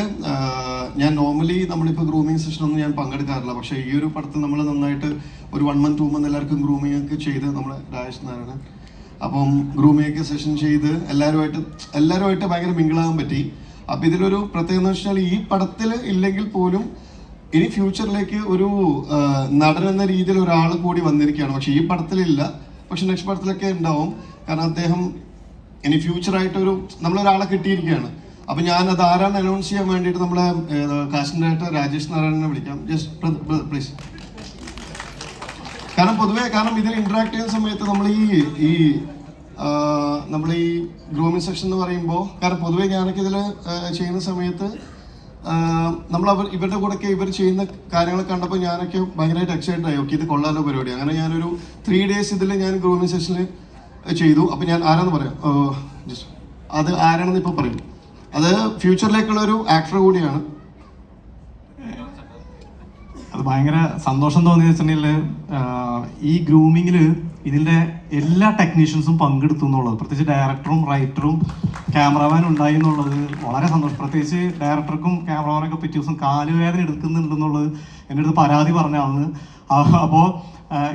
ഞാൻ നോർമലി നമ്മളിപ്പോൾ ഗ്രൂമിങ് സെഷനൊന്നും ഞാൻ പങ്കെടുക്കാറില്ല. പക്ഷേ ഈ ഒരു പടത്തിൽ നമ്മൾ നന്നായിട്ട് ഒരു 1 month 2 month എല്ലാവർക്കും ഗ്രൂമിങ് ഒക്കെ ചെയ്ത് നമ്മുടെ രാജേഷ് നാരായണൻ അപ്പം ഗ്രൂമിങ് ഒക്കെ സെഷൻ ചെയ്ത് എല്ലാവരുമായിട്ട് ഭയങ്കര മിങ്കിളാകാൻ പറ്റി. അപ്പം ഇതിലൊരു പ്രത്യേകത എന്ന് വെച്ചാൽ ഈ പടത്തിൽ ഇല്ലെങ്കിൽ പോലും ഇനി ഫ്യൂച്ചറിലേക്ക് ഒരു നടൻ എന്ന രീതിയിൽ ഒരാൾ കൂടി വന്നിരിക്കുകയാണ്. പക്ഷേ ഈ പടത്തിലില്ല, പക്ഷെ നെക്സ്റ്റ് പടത്തിലൊക്കെ ഉണ്ടാവും. കാരണം അദ്ദേഹം ഇനി ഫ്യൂച്ചറായിട്ടൊരു നമ്മളൊരാളെ കിട്ടിയിരിക്കുകയാണ്. അപ്പം ഞാനത് ആരാണ് അനൗൺസ് ചെയ്യാൻ വേണ്ടിയിട്ട് നമ്മളെ കാസ്റ്റിംഗ് ഡയറക്ടർ രാജേഷ് നാരായണനെ വിളിക്കാം. Just please. കാരണം ഇതിൽ ഇന്ററാക്ട് ചെയ്യുന്ന സമയത്ത് നമ്മൾ ഈ ഗ്രൂമിങ് സെക്ഷൻ എന്ന് പറയുമ്പോൾ, കാരണം പൊതുവേ ഞാനൊക്കെ ഇതിൽ ചെയ്യുന്ന സമയത്ത് ഇവരുടെ കൂടെയൊക്കെ ഇവർ ചെയ്യുന്ന കാര്യങ്ങൾ കണ്ടപ്പോൾ ഞാനൊക്കെ ഭയങ്കരമായിട്ട് എക്സൈറ്റഡ് ആയി. ഓക്കെ, ഇത് കൊള്ളാലോ പരിപാടി. അങ്ങനെ ഞാനൊരു 3 days ഇതിൽ ഞാൻ ഗ്രൂമിങ് സെഷനിൽ ചെയ്തു. അപ്പം ഞാൻ ആരാന്ന് പറയാം, ജസ്റ്റ് അത് ആരാണെന്ന് ഇപ്പോൾ പറയും. അത് ഫ്യൂച്ചറിലേക്കുള്ള ഒരു ആക്ടർ കൂടിയാണ്. അത് ഭയങ്കര സന്തോഷം തോന്നിയെന്ന് വെച്ചിട്ടുണ്ടെങ്കിൽ ഈ ഗ്രൂമിങ്ങിൽ ഇതിൻ്റെ എല്ലാ ടെക്നീഷ്യൻസും പങ്കെടുത്തു എന്നുള്ളത്, പ്രത്യേകിച്ച് ഡയറക്ടറും റൈറ്ററും ക്യാമറമാനും ഉണ്ടായി എന്നുള്ളത് വളരെ സന്തോഷം. പ്രത്യേകിച്ച് ഡയറക്ടർക്കും ക്യാമറമാനൊക്കെ പിറ്റേ ദിവസം കാലുവേദന എടുക്കുന്നുണ്ടെന്നുള്ളത് എൻ്റെ അടുത്ത് പരാതി പറഞ്ഞ ആള്. അപ്പോൾ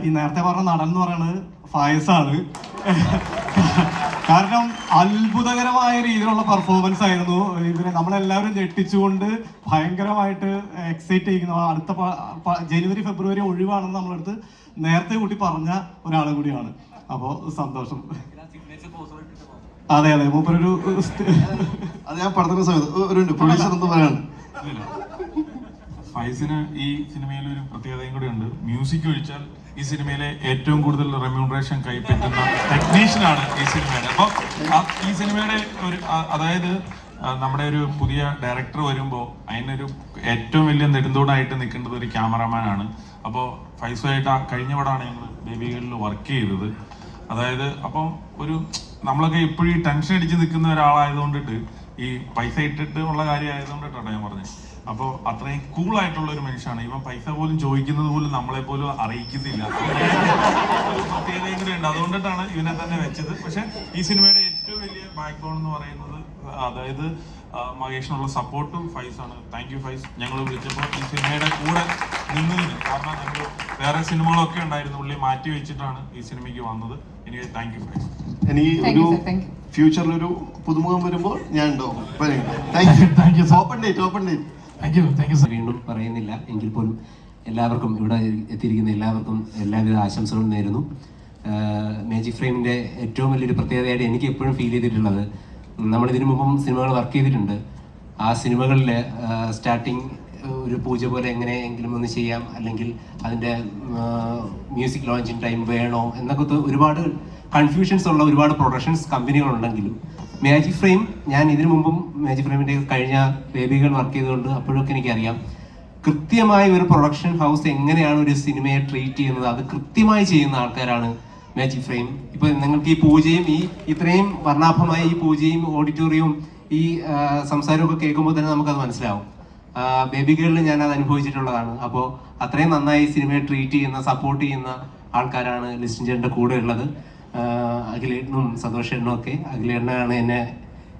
ഈ നേരത്തെ പറഞ്ഞ നടൻ എന്ന് പറയുന്നത് ഫായസാണ്. കാരണം അത്ഭുതകരമായ രീതിയിലുള്ള പെർഫോമൻസ് ആയിരുന്നു. ഇവരെ നമ്മളെല്ലാവരും ഞെട്ടിച്ചുകൊണ്ട് ഭയങ്കരമായിട്ട് എക്സൈറ്റ് ചെയ്യിക്കുന്ന, അടുത്ത ജനുവരി ഫെബ്രുവരി ഒഴിവാണെന്ന് നമ്മളടുത്ത് നേരത്തെ കൂട്ടി പറഞ്ഞ ഒരാളും കൂടിയാണ്. അപ്പോൾ സന്തോഷം. അതെ മൂപ്പരൊരു അത് ഞാൻ പഠിക്കുന്ന സമയത്ത് ഒരു പ്രൊഡ്യൂസർ എന്ന് പറയാണ്. ഫൈസിന് ഈ സിനിമയിൽ ഒരു പ്രത്യേകതയും കൂടി ഉണ്ട്. മ്യൂസിക് ഒഴിച്ചാൽ ഈ സിനിമയിലെ ഏറ്റവും കൂടുതൽ റെമ്യൂണറേഷൻ കൈപ്പറ്റുന്ന ടെക്നീഷ്യനാണ് ഈ സിനിമയുടെ. അപ്പോൾ ഈ സിനിമയുടെ ഒരു അതായത് നമ്മുടെ ഒരു പുതിയ ഡയറക്ടർ വരുമ്പോൾ അതിനൊരു ഏറ്റവും വലിയ നെടുന്തൂണായിട്ട് നിൽക്കേണ്ടത് ഒരു ക്യാമറാമാനാണ്. അപ്പോൾ ഫൈസുമായിട്ട് കഴിഞ്ഞ പടമാണ് ഞങ്ങൾ ബേബി ഗേളിൽ വർക്ക് ചെയ്തത്. അതായത് അപ്പം ഒരു നമ്മളൊക്കെ എപ്പോഴും ഈ ടെൻഷൻ അടിച്ച് നിൽക്കുന്ന ഒരാളായതുകൊണ്ടിട്ട് ഈ പൈസ ഇട്ടിട്ട് ഉള്ള കാര്യം ആയതുകൊണ്ടിട്ടാണ് ഞാൻ പറഞ്ഞത്. അപ്പോൾ അത്രയും കൂളായിട്ടുള്ള ഒരു മനുഷ്യനാണ്. ഇവൻ പൈസ പോലും ചോദിക്കുന്നത് പോലും നമ്മളെ പോലും അറിയിക്കുന്നില്ല. പ്രത്യേകതയും കൂടെ ഉണ്ട്. അതുകൊണ്ടിട്ടാണ് ഇവനെ തന്നെ വെച്ചത്. പക്ഷെ ഈ സിനിമയുടെ ഏറ്റവും വലിയ ബാക്ക് ബോൺ എന്ന് പറയുന്നത് അതായത് മഹേഷിനുള്ള സപ്പോർട്ടും ഫൈസാണ്. Thank you Faiz. ഞങ്ങൾ വിളിച്ചപ്പോൾ ഈ സിനിമയുടെ കൂടെ നിന്നതിന്. കാരണം ഞങ്ങൾ വേറെ സിനിമകളൊക്കെ ഉണ്ടായിരുന്നു, പുള്ളി മാറ്റി വെച്ചിട്ടാണ് ഈ സിനിമയ്ക്ക് വന്നത്. എനിക്ക് താങ്ക് യു ഫൈസ്. എനിക്ക് ഒരു ഫ്യൂച്ചറിലൊരു പുതുമുഖം വരുമ്പോൾ ഞാൻ ഉണ്ടാവും. വീണ്ടും പറയുന്നില്ല എങ്കിൽ പോലും എല്ലാവർക്കും ഇവിടെ എത്തിയിരിക്കുന്ന എല്ലാവർക്കും എല്ലാവിധ ആശംസകളും നേരുന്നു. മാജിക് ഫ്രെയിമിൻ്റെ ഏറ്റവും വലിയൊരു പ്രത്യേകതയായിട്ട് എനിക്ക് എപ്പോഴും ഫീൽ ചെയ്തിട്ടുള്ളത്, നമ്മളിതിനു മുമ്പും സിനിമകൾ വർക്ക് ചെയ്തിട്ടുണ്ട്. ആ സിനിമകളിൽ സ്റ്റാർട്ടിങ് ഒരു പൂജ പോലെ എങ്ങനെയെങ്കിലും ഒന്ന് ചെയ്യാം, അല്ലെങ്കിൽ അതിൻ്റെ മ്യൂസിക് ലോഞ്ചിങ് ടൈം വേണോ എന്നൊക്കെ ഒരുപാട് കൺഫ്യൂഷൻസ് ഉള്ള ഒരുപാട് പ്രൊഡക്ഷൻസ് കമ്പനികളുണ്ടെങ്കിലും മാജിക് ഫ്രെയിം, ഞാൻ ഇതിനു മുമ്പും മാജിക് ഫ്രെയിമിൻ്റെ കഴിഞ്ഞ ബേബികൾ വർക്ക് ചെയ്തുകൊണ്ട് അപ്പോഴൊക്കെ എനിക്കറിയാം കൃത്യമായ ഒരു പ്രൊഡക്ഷൻ ഹൗസ് എങ്ങനെയാണ് ഒരു സിനിമയെ ട്രീറ്റ് ചെയ്യുന്നത്, അത് കൃത്യമായി ചെയ്യുന്ന ആൾക്കാരാണ് മാജിക് ഫ്രെയിം. ഇപ്പൊ നിങ്ങൾക്ക് ഈ പൂജയും ഈ ഇത്രയും വർണ്ണാഭമായ ഈ പൂജയും ഓഡിറ്റോറിയവും ഈ സംസാരമൊക്കെ കേൾക്കുമ്പോൾ തന്നെ നമുക്കത് മനസ്സിലാവും. ബേബി ഗേളിൽ ഞാൻ അത് അനുഭവിച്ചിട്ടുള്ളതാണ്. അപ്പോൾ അത്രയും നന്നായി സിനിമയെ ട്രീറ്റ് ചെയ്യുന്ന, സപ്പോർട്ട് ചെയ്യുന്ന ആൾക്കാരാണ് ലിസ്റ്റിൻ ചേട്ടൻ്റെ കൂടെ ഉള്ളത്. അഖിലേട്ടനും സന്തോഷേട്ടനും ഒക്കെ. അഖിലേട്ടനാണ് എന്നെ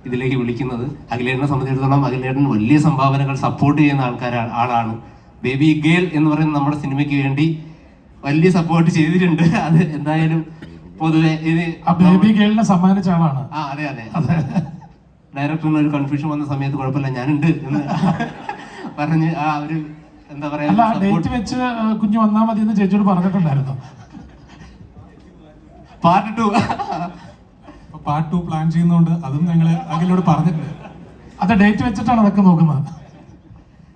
ഇതിലേക്ക് വിളിക്കുന്നത്. അഖിലേട്ടനെ സംബന്ധിച്ചിടത്തോളം അഖിലേട്ടൻ വലിയ സംഭാവനകൾ സപ്പോർട്ട് ചെയ്യുന്ന ആളാണ്. ബേബി ഗേൾ എന്ന് പറയുന്ന നമ്മുടെ സിനിമയ്ക്ക് വേണ്ടി വലിയ സപ്പോർട്ട് ചെയ്തിട്ടുണ്ട്. അത് എന്തായാലും പൊതുവെ ഇത് ബേബി ഗേളിനെ സമ്മാനിച്ച ആളാണ്. അതെ അതെ. ഡയറക്ടറിന് ഒരു കൺഫ്യൂഷൻ വന്ന സമയത്ത് കുഴപ്പമില്ല ഞാനുണ്ട് എന്ന് പറഞ്ഞ് ആ ഒരു എന്താ പറയാ ഡേറ്റ് വെച്ച് കുഞ്ഞു വന്നാൽ മതി എന്ന് ചേച്ചിയോട് പറഞ്ഞിട്ടുണ്ടായിരുന്നു. പാർട്ട് 2 പ്ലാൻ ചെയ്യുന്നതുകൊണ്ട് അതും ഞങ്ങൾ അഖിലോട് പറഞ്ഞിട്ടുണ്ട്. അത് ഡേറ്റ് വെച്ചിട്ടാണ് അതൊക്കെ നോക്കുന്നത്.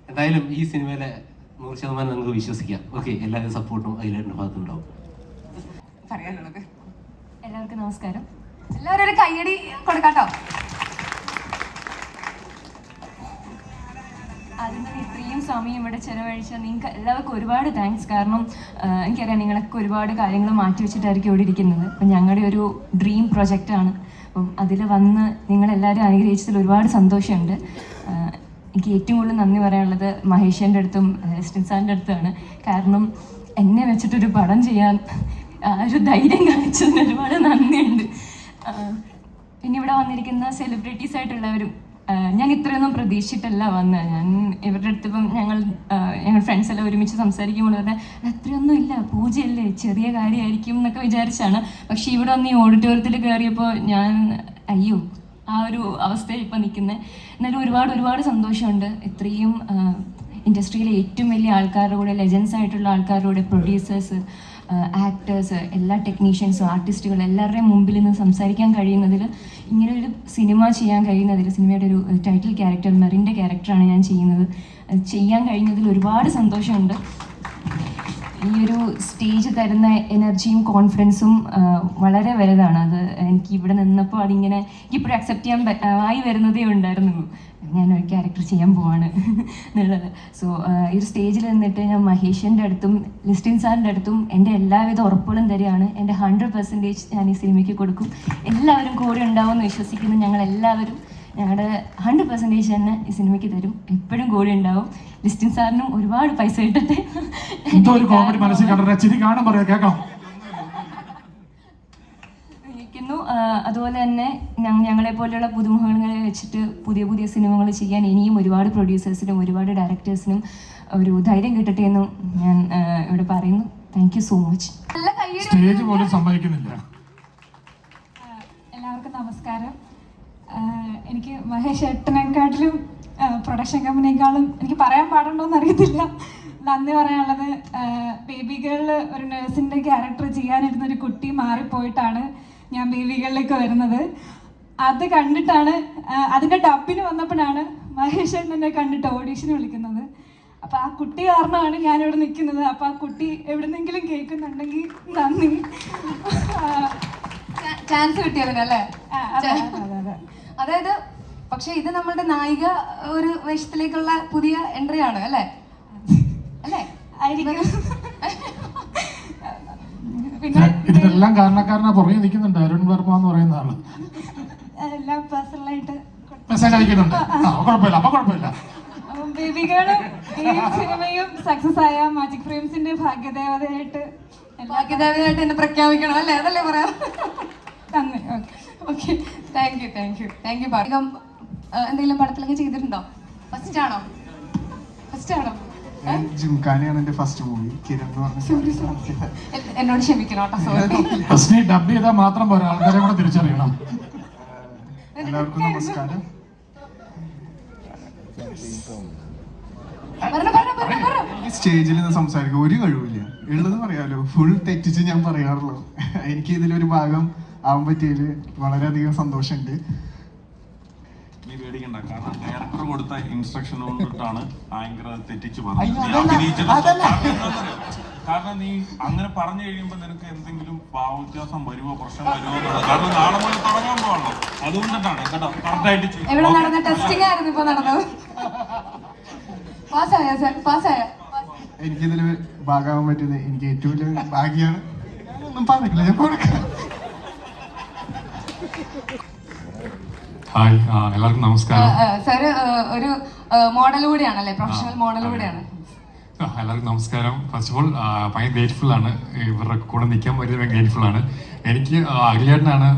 എന്തായാലും ഈ സിനിമയിലെ 100% നമുക്ക് വിശ്വസിക്കാം. ഓക്കെ, എല്ലാവരും സപ്പോർട്ടും അഖിലേട്ടൻ്റെ ഭാഗത്തുണ്ടാവും. പറയാനുള്ളത് എല്ലാവർക്കും നമസ്കാരം. എല്ലാവരും ഒരു കയ്യടി കൊടുക്കാട്ടോ. അതിന് ഇത്രയും സമയം ഇവിടെ ചിലവഴിച്ച നിങ്ങൾക്ക് എല്ലാവർക്കും ഒരുപാട് താങ്ക്സ്. കാരണം എനിക്കറിയാം നിങ്ങളൊക്കെ ഒരുപാട് കാര്യങ്ങൾ മാറ്റി വെച്ചിട്ടായിരിക്കും ഇവിടെ ഇരിക്കുന്നത്. അപ്പം ഞങ്ങളുടെ ഒരു ഡ്രീം പ്രൊജക്റ്റാണ്. അപ്പം അതിൽ വന്ന് നിങ്ങളെല്ലാവരും അനുഗ്രഹിച്ചതിൽ ഒരുപാട് സന്തോഷമുണ്ട്. എനിക്ക് ഏറ്റവും കൂടുതൽ നന്ദി പറയാനുള്ളത് മഹേഷിൻ്റെ അടുത്തും ലിസ്റ്റിൻ സാറിൻ്റെ അടുത്താണ്. കാരണം എന്നെ വെച്ചിട്ടൊരു പടം ചെയ്യാൻ ഒരു ധൈര്യം കാണിച്ചതിന് ഒരുപാട് നന്ദിയുണ്ട്. പിന്നെ ഇവിടെ വന്നിരിക്കുന്ന സെലിബ്രിറ്റീസ് ആയിട്ടുള്ളവരും ഞാൻ ഇത്രയൊന്നും പ്രതീക്ഷിച്ചിട്ടല്ല വന്നത്. ഞാൻ ഇവരുടെ അടുത്ത് ഇപ്പം ഞങ്ങൾ ഫ്രണ്ട്സ് എല്ലാം ഒരുമിച്ച് സംസാരിക്കുമ്പോൾ പറഞ്ഞാൽ അത്രയൊന്നും ഇല്ല, പൂജയല്ലേ, ചെറിയ കാര്യമായിരിക്കും എന്നൊക്കെ വിചാരിച്ചാണ്. പക്ഷെ ഇവിടെ വന്ന് ഈ ഓഡിറ്റോറിയത്തിൽ കയറിയപ്പോൾ ഞാൻ അയ്യോ ആ ഒരു അവസ്ഥയിൽ ഇപ്പം നിൽക്കുന്നത്. എന്നാലും ഒരുപാട് സന്തോഷമുണ്ട്. ഇത്രയും ഇൻഡസ്ട്രിയിലെ ഏറ്റവും വലിയ ആൾക്കാരുടെ കൂടെ, ലെജൻസ് ആയിട്ടുള്ള ആൾക്കാരുടെ കൂടെ, പ്രൊഡ്യൂസേഴ്സ്, ആക്ടേഴ്സ്, എല്ലാ ടെക്നീഷ്യൻസും, ആർട്ടിസ്റ്റുകൾ എല്ലാവരുടെയും മുമ്പിൽ നിന്ന് സംസാരിക്കാൻ കഴിയുന്നതിൽ, ഇങ്ങനെ ഒരു സിനിമ ചെയ്യാൻ കഴിയുന്നതിൽ, സിനിമയുടെ ഒരു ടൈറ്റിൽ ക്യാരക്ടർ മെറിൻ്റെ ക്യാരക്ടറാണ് ഞാൻ ചെയ്യുന്നത്, ചെയ്യാൻ കഴിയുന്നതിൽ ഒരുപാട് സന്തോഷമുണ്ട്. ഈ ഒരു സ്റ്റേജ് തരുന്ന എനർജിയും കോൺഫിഡൻസും വളരെ വലുതാണ്. അത് എനിക്ക് ഇവിടെ നിന്നപ്പോൾ അതിങ്ങനെ എനിക്കിപ്പോഴും അക്സെപ്റ്റ് ചെയ്യാൻ ആയി വരുന്നതേ ഉണ്ടായിരുന്നുള്ളൂ. ഞാനൊരു ക്യാരക്ടർ ചെയ്യാൻ പോവാണ് എന്നുള്ളത്. സോ ഈ ഒരു സ്റ്റേജിൽ നിന്നിട്ട് ഞാൻ മഹേഷിൻ്റെ അടുത്തും ലിസ്റ്റിൻ സാറിൻ്റെ അടുത്തും എൻ്റെ എല്ലാവിധ ഉറപ്പുകളും തരികയാണ്. എൻ്റെ 100% ഞാൻ ഈ സിനിമയ്ക്ക് കൊടുക്കും. എല്ലാവരും കൂടെ ഉണ്ടാവുമെന്ന് വിശ്വസിക്കുന്നു. ഞങ്ങളെല്ലാവരും ഞങ്ങളുടെ 100% തന്നെ ഈ സിനിമയ്ക്ക് തരും. എപ്പോഴും കൂടെ ഉണ്ടാവും. ലിസ്റ്റിൻ സാറിനും ഒരുപാട് പൈസ കിട്ടട്ടെ. അതുപോലെ തന്നെ ഞങ്ങളെ പോലെയുള്ള പുതുമുഖങ്ങളെ വെച്ചിട്ട് പുതിയ സിനിമകൾ ചെയ്യാൻ ഇനിയും ഒരുപാട് പ്രൊഡ്യൂസേഴ്സിനും ഒരുപാട് ഡയറക്ടേഴ്സിനും ഒരു ധൈര്യം കിട്ടട്ടെ എന്നും ഞാൻ ഇവിടെ പറയുന്നു. Thank you so much. Stage പോലും സമ്മതിക്കുന്നില്ല. എല്ലാവർക്കും നമസ്കാരം. എനിക്ക് മഹേഷ് ഏട്ടനെക്കാട്ടിലും പ്രൊഡക്ഷൻ കമ്പനിയെക്കാളും എനിക്ക് പറയാൻ പാടുണ്ടോയെന്ന് അറിയത്തില്ല നന്ദി പറയാനുള്ളത്. ബേബി ഗേളിൽ ഒരു നേഴ്സിൻ്റെ ക്യാരക്ടർ ചെയ്യാനിരുന്നൊരു കുട്ടി മാറിപ്പോയിട്ടാണ് ഞാൻ ബേബി ഗേളിലേക്ക് വരുന്നത്. അത് കണ്ടിട്ടാണ് അതിൻ്റെ ഡബിന് വന്നപ്പോഴാണ് മഹേഷ് ഏട്ടനെ കണ്ടിട്ട് ഓഡീഷന് വിളിക്കുന്നത്. അപ്പോൾ ആ കുട്ടി കാരണമാണ് ഞാനിവിടെ നിൽക്കുന്നത്. അപ്പോൾ ആ കുട്ടി എവിടെന്നെങ്കിലും കേൾക്കുന്നുണ്ടെങ്കിൽ നന്ദി. ചാൻസ് കിട്ടിയതിനല്ലേ? അതായത് പക്ഷെ ഇത് നമ്മളുടെ നായിക ഒരു വേഷത്തിലേക്കുള്ള പുതിയ എൻട്രി ആണ് അല്ലേ? അല്ലേ? ആയിരിക്കും. പിന്നെ ഇതിനെല്ലാം കാരണക്കാരനാ പുറകെ നിൽക്കുന്നുണ്ട് അരുൺ വർമ്മ എന്ന് പറയുന്ന ആള്. എല്ലാം പേഴ്സണലായിട്ട് മെസ്സേജ് അയക്കുന്നുണ്ട്. കുഴപ്പമില്ല, അപ്പൊ കുഴപ്പമില്ല. ബേബി ഗേളും ഈ സിനിമയും സക്സസ് ആയ മാജിക് ഫ്രെയിംസിന്റെ ഭാഗ്യദേവതയായിട്ട് എന്നെ പ്രഖ്യാപിക്കണം അല്ലേ? അതല്ലേ പറയാം. നന്ദി. Okay, thank you. അധികം എന്തെങ്കിലും പടത്തിലൊക്കെ ചെയ്തിട്ടുണ്ടോ? ഫസ്റ്റ് ആണോ? ജിംഖാനയാണ് എന്റെ ഫസ്റ്റ് മൂവി. കിരൺ എന്ന് പറഞ്ഞ എന്നോട് ക്ഷമിക്കണം കേട്ടോ. ഫസ്റ്റ് ഡബ് ചെയ്താൽ മാത്രം പോരാ, ആൾക്കാരെ കൂടെ തിരിച്ചറിയണം. എല്ലാവർക്കും നമസ്കാരം. സ്റ്റേജിൽ നിന്ന് സംസാരിക്കുക ഒരു കഴിവില്ല, ഉള്ളത് പറയാലോ. ഫുൾ തെറ്റിച്ച് ഞാൻ പറയാറുള്ളൂ. എനിക്ക് ഇതിലൊരു ഭാഗം ആവാൻ പറ്റിയതിൽ വളരെയധികം സന്തോഷമുണ്ട്. നീ പേടിക്കണ്ട, കാരണം ഡയറക്ടർ കൊടുത്ത ഇൻസ്ട്രക്ഷൻ കൊണ്ടിട്ടാണ് ആങ്കർ തെറ്റിച്ച് പറഞ്ഞത്. കാരണം നീ അങ്ങനെ പറഞ്ഞു കഴിയുമ്പോൾ നിനക്ക് എന്തെങ്കിലും ഭാവവ്യത്യാസം വരുമോ, പ്രശ്നം വരുമോ എന്നുള്ളത്. കാരണം നാളെ മുതൽ തുടങ്ങാൻ പോകണല്ലോ, അതുകൊണ്ടിട്ടാണ് കേട്ടോ. കറക്റ്റായിട്ട് ഇവിടെ നടന്ന ടെസ്റ്റിംഗ് ആയിരുന്നു ഇപ്പൊ നടന്നത്. എനിക്കിതിൽ ഭാഗമാവാൻ പറ്റിയത് എനിക്ക് ഏറ്റവും വലിയ ഭാഗ്യമാണ്. ഒന്നും പറഞ്ഞില്ല ഞാൻ കൊടുക്കാം. ഹായ്, എല്ലാവർക്കും നമസ്കാരം. സാർ ഒരു മോഡൽ കൂടിയാണല്ലേ, പ്രൊഫഷണൽ മോഡൽ കൂടിയാണ്. എല്ലാവർക്കും നമസ്കാരം. ഫസ്റ്റ് ഓഫ് ഓൾ ഭയങ്കര ഗ്രേറ്റ്ഫുൾ ആണ് ഇവരുടെ കൂടെ നിൽക്കാൻ പറ്റിയത്. ഭയങ്കര ഗ്രേറ്റ്ഫുൾ ആണ്. എനിക്ക് അഖിലേട്ടനാണ്